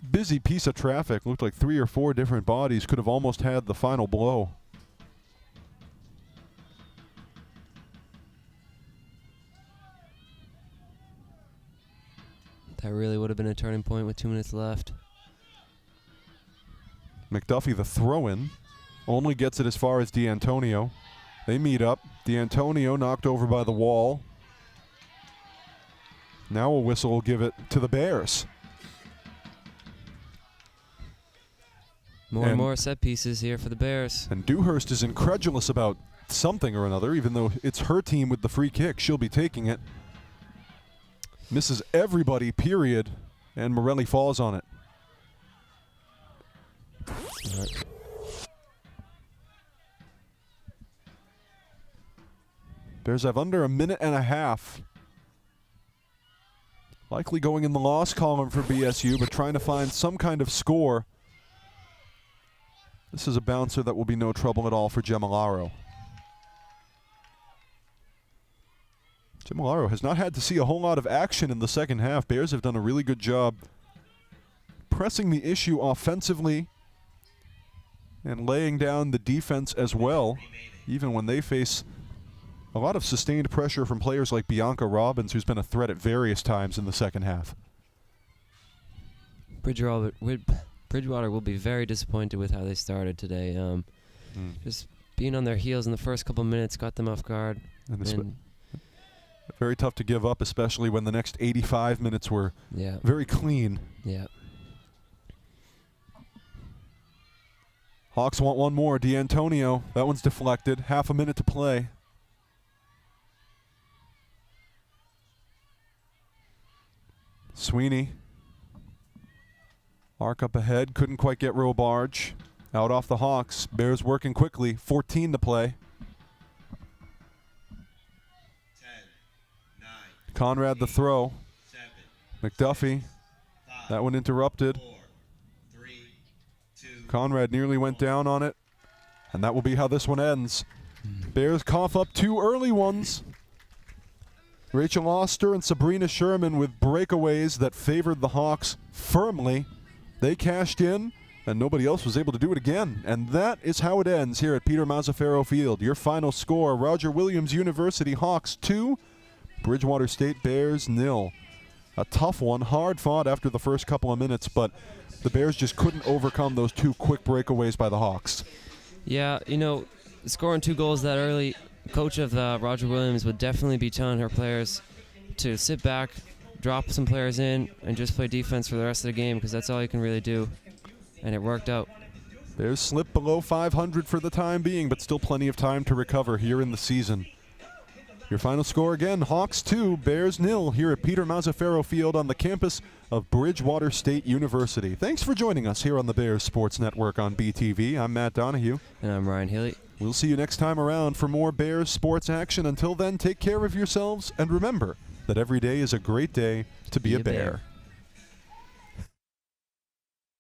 busy piece of traffic. Looked like 3 or 4 different bodies could have almost had the final blow. That really would have been a turning point with 2 minutes left. McDuffie, the throw-in, only gets it as far as D'Antonio. They meet up. D'Antonio knocked over by the wall. Now a whistle will give it to the Bears. More and more set pieces here for the Bears. And Dewhurst is incredulous about something or another, even though it's her team with the free kick. She'll be taking it. Misses everybody, period, and Morelli falls on it. Smart. Bears have under a minute and a half. Likely going in the loss column for BSU, but trying to find some kind of score. This is a bouncer that will be no trouble at all for Gemilaro. Gemilaro has not had to see a whole lot of action in the second half. Bears have done a really good job pressing the issue offensively and laying down the defense as well, even when they face a lot of sustained pressure from players like Bianca Robbins, who's been a threat at various times in the second half. Bridgewater will be very disappointed with how they started today. Just being on their heels in the first couple minutes got them off guard. And very tough to give up, especially when the next 85 minutes were very clean. Yeah. Hawks want one more. D'Antonio, that one's deflected. Half a minute to play. Sweeney. Arc up ahead. Couldn't quite get Robarge. Out off the Hawks. Bears working quickly. 14 to play. 10, 9, Conrad the throw. 7, McDuffie. 5, That one interrupted. 4, 3, 2, Conrad nearly went down on it. And that will be how this one ends. Bears cough up 2 early ones. Rachel Oster and Sabrina Sherman with breakaways that favored the Hawks firmly. They cashed in, and nobody else was able to do it again. And that is how it ends here at Peter Mazzaferro Field. Your final score, Roger Williams University Hawks 2, Bridgewater State Bears 0. A tough one, hard fought after the first couple of minutes, but the Bears just couldn't overcome those 2 quick breakaways by the Hawks. Yeah, you know, scoring 2 goals that early, coach of Roger Williams would definitely be telling her players to sit back, drop some players in, and just play defense for the rest of the game, because that's all you can really do. And it worked out. Bears slipped below 500 for the time being, but still plenty of time to recover here in the season. Your final score again, Hawks 2, Bears 0 here at Peter Mazzaferro Field on the campus of Bridgewater State University. Thanks for joining us here on the Bears Sports Network on BTV. I'm Matt Donahue. And I'm Ryan Healy. We'll see you next time around for more Bears sports action. Until then, take care of yourselves, and remember that every day is a great day to be a Bear.